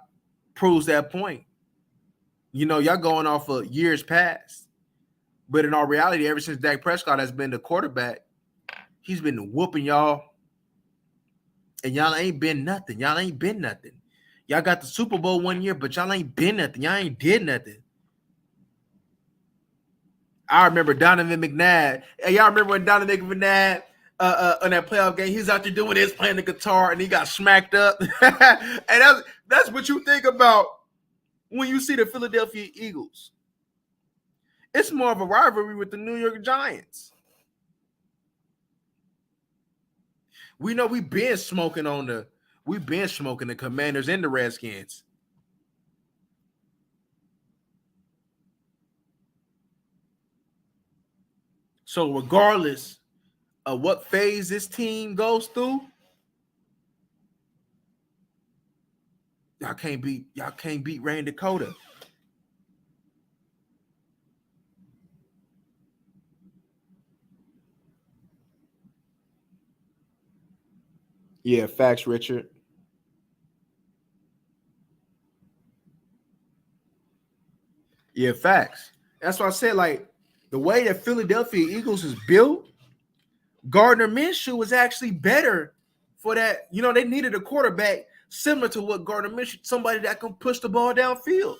proves that point. You know, y'all going off of years past. But in all reality, ever since Dak Prescott has been the quarterback, he's been whooping y'all. And y'all ain't been nothing. Y'all ain't been nothing. Y'all got the Super Bowl one year, but y'all ain't been nothing. Y'all ain't did nothing. I remember Donovan McNabb. Hey, y'all remember when Donovan McNabb on that playoff game, he was out there doing this, playing the guitar, and he got smacked up. And that's what you think about when you see the Philadelphia Eagles. It's more of a rivalry with the New York Giants. We know we've been smoking the Commanders and the Redskins. So regardless of what phase this team goes through, y'all can't beat Rain Dakota. Yeah, facts, Richard. Yeah, facts. That's why I said, like, the way that Philadelphia Eagles is built, Gardner Minshew was actually better for that. You know, they needed a quarterback similar to what Gardner Minshew, somebody that can push the ball downfield.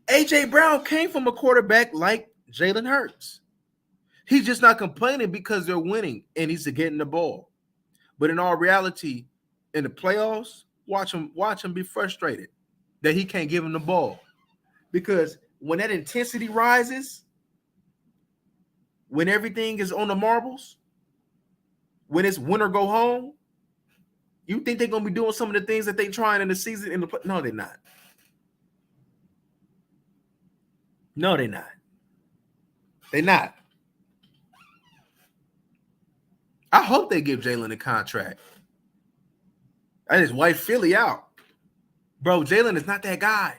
A.J. Brown came from a quarterback like Jalen Hurts. He's just not complaining because they're winning and he's getting the ball. But in all reality, in the playoffs, watch him be frustrated that he can't give him the ball. Because when that intensity rises, when everything is on the marbles, when it's win or go home, you think they're gonna be doing some of the things that they trying in the season in the no, they're not. No, they're not. They're not. I hope they give Jalen a contract. I just wipe Philly out. Bro, Jalen is not that guy.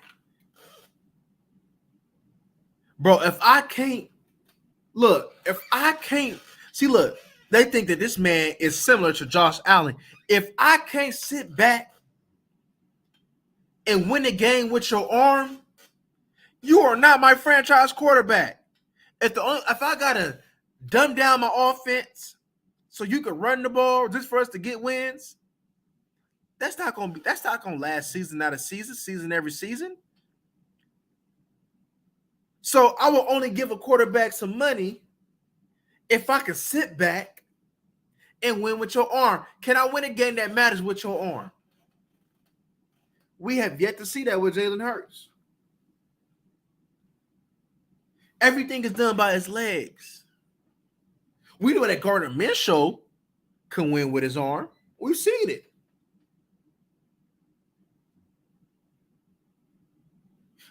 Bro, if I can't see, look, they think that this man is similar to Josh Allen. If I can't sit back and win the game with your arm, you are not my franchise quarterback. If I gotta dumb down my offense so you can run the ball just for us to get wins, that's not gonna last season out of season every season. So I will only give a quarterback some money if I can sit back and win with your arm. Can I win a game that matters with your arm? We have yet to see that with Jalen Hurts. Everything is done by his legs. We know that Gardner Minshew can win with his arm. We've seen it.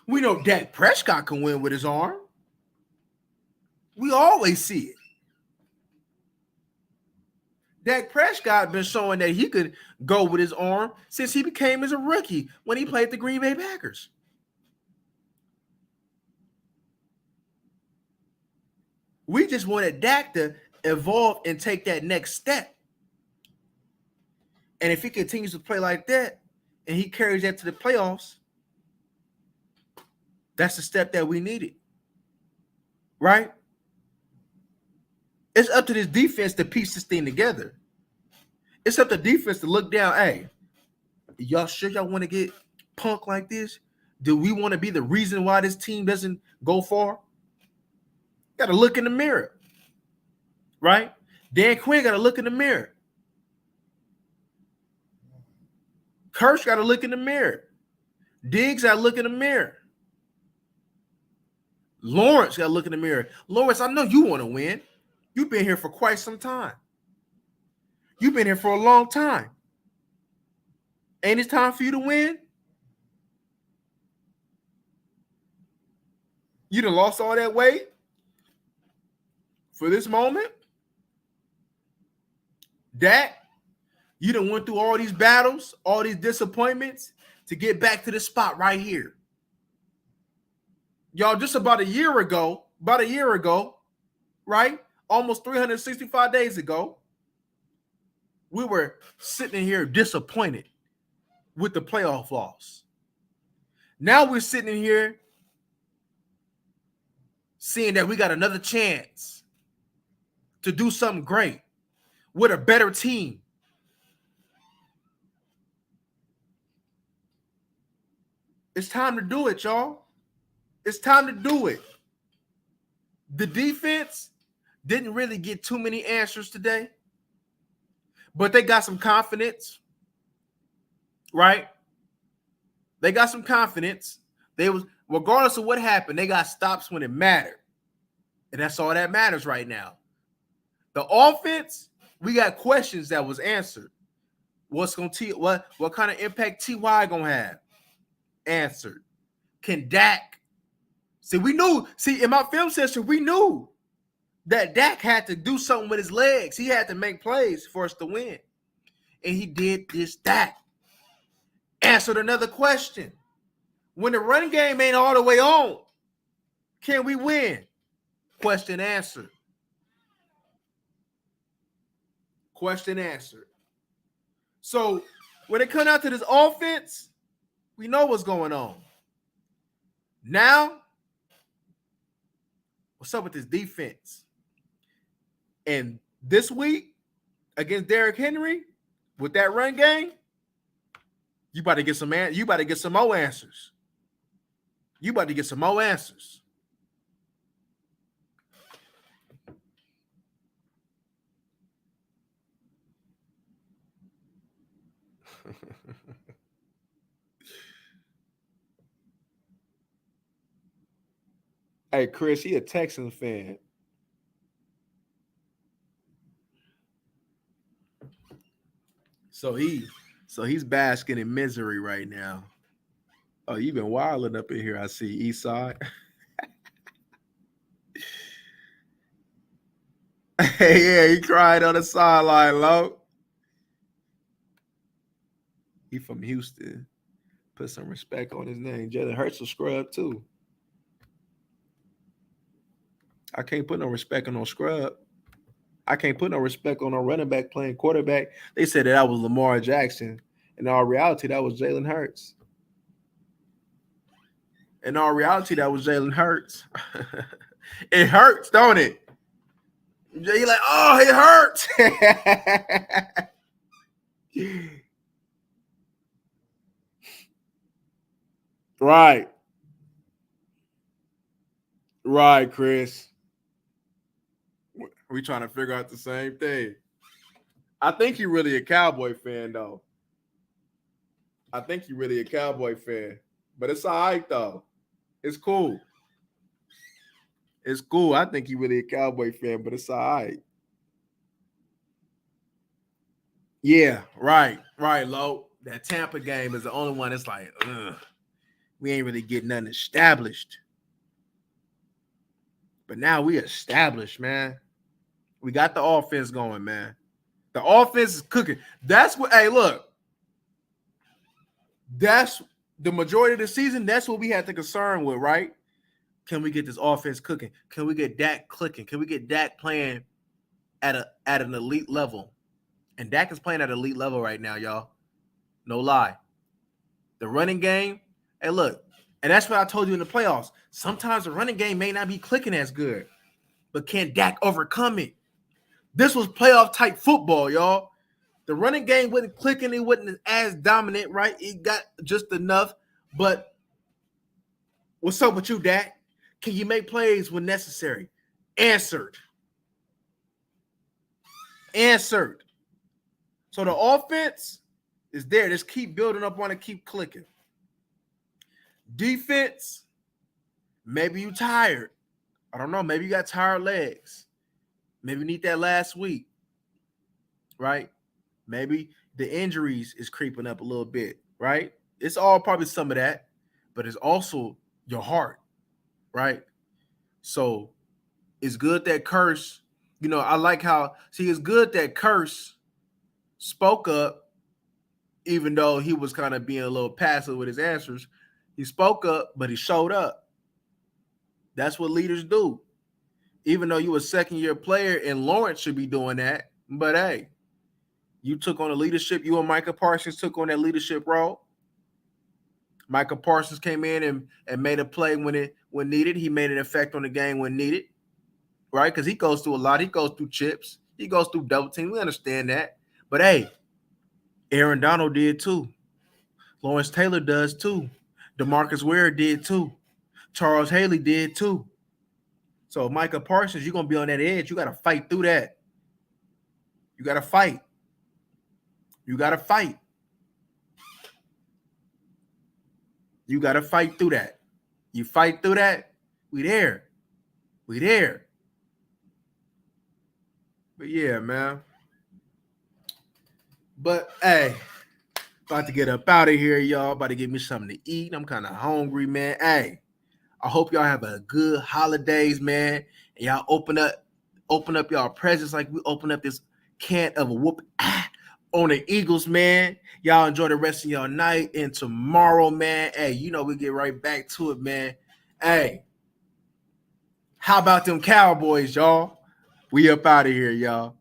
We know Dak Prescott can win with his arm. We always see it. Dak Prescott been showing that he could go with his arm since he became as a rookie when he played the Green Bay Packers. We just wanted Dak to evolve and take that next step. And if he continues to play like that and he carries that to the playoffs, that's the step that we needed. Right? It's up to this defense to piece this thing together. It's up to defense to look down. Hey, y'all sure y'all want to get punked like this? Do we want to be the reason why this team doesn't go far? Got to look in the mirror. Right? Dan Quinn got to look in the mirror. Kirsch got to look in the mirror. Diggs got to look in the mirror. Lawrence got to look in the mirror. Lawrence, I know you want to win. You've been here for quite some time. You've been here for a long time. Ain't it time for you to win? You done lost all that weight for this moment? Dak, you done went through all these battles, all these disappointments to get back to this spot right here. Y'all, just about a year ago, right? Almost 365 days ago, we were sitting here disappointed with the playoff loss. Now we're sitting here seeing that we got another chance to do something great with a better team. It's time to do it, y'all. It's time to do it. The defense didn't really get too many answers today, but they got some confidence, right? They got some confidence. They was, regardless of what happened, they got stops when it mattered. And that's all that matters right now. The offense, we got questions that was answered. What kind of impact T.Y. gonna have? Answered. Can Dak? See, we knew. See, in my film session, we knew that Dak had to do something with his legs. He had to make plays for us to win. And he did this, that. Answered another question. When the run game ain't all the way on, can we win? Question answered. Question answered. So when it comes out to this offense, we know what's going on. Now, what's up with this defense? And this week against Derrick Henry with that run game, you about to get some more answers. You about to get some more answers. Hey, Chris, he a Texans fan. So he's basking in misery right now. Oh, you've been wilding up in here. I see, East Side. Yeah, he cried on the sideline, low. He from Houston. Put some respect on his name. Jalen Hurts will scrub too. I can't put no respect on no scrub. I can't put no respect on no running back playing quarterback. They said that was Lamar Jackson. In all reality, that was Jalen Hurts. In all reality, that was Jalen Hurts. It hurts, don't it? You're like, oh, it hurts. Right. Right, Chris. We trying to figure out the same thing. I think you're really a Cowboy fan, though. I think you're really a Cowboy fan. But it's all right, though. It's cool. It's cool. I think you're really a Cowboy fan, but it's all right. Yeah, right, Lo. That Tampa game is the only one that's like, ugh, we ain't really getting nothing established. But now we established, man. We got the offense going, man. The offense is cooking. That's what, hey, look. That's the majority of the season. That's what we had to concern with, right? Can we get this offense cooking? Can we get Dak clicking? Can we get Dak playing at an elite level? And Dak is playing at an elite level right now, y'all. No lie. The running game, hey, look, and that's what I told you in the playoffs. Sometimes the running game may not be clicking as good, but can Dak overcome it? This was playoff type football, y'all. The running game wasn't clicking. It wasn't as dominant, right? It got just enough. But what's up with you, Dak? Can you make plays when necessary? Answered. So the offense is there. Just keep building up on it, keep clicking. Defense, maybe you tired. I don't know. Maybe you got tired legs. Maybe you need that last week, right? Maybe the injuries is creeping up a little bit, right? It's all probably some of that, but it's also your heart, right? So it's good that Curse, I like how, it's good that Curse spoke up, even though he was kind of being a little passive with his answers. He spoke up, but he showed up. That's what leaders do. Even though you a second-year player and Lawrence should be doing that, but hey, you took on the leadership. You and Micah Parsons took on that leadership role. Micah Parsons came in and made a play when needed. He made an effect on the game when needed, right? Because he goes through a lot. He goes through chips. He goes through double team. We understand that. But hey, Aaron Donald did too. Lawrence Taylor does too. DeMarcus Ware did too. Charles Haley did too. So Micah Parsons, you're gonna be on that edge. You gotta fight through that. You gotta fight. You gotta fight. You gotta fight through that. You fight through that, we there. We there. But yeah, man. But hey, about to get up out of here, y'all. About to get me something to eat. I'm kind of hungry, man. Hey, I hope y'all have a good holidays, man. And y'all open up y'all presents like we open up this can of a whoop on the Eagles, man. Y'all enjoy the rest of y'all night. And tomorrow, man, hey, you know we get right back to it, man. Hey, how about them Cowboys, y'all? We up out of here, y'all.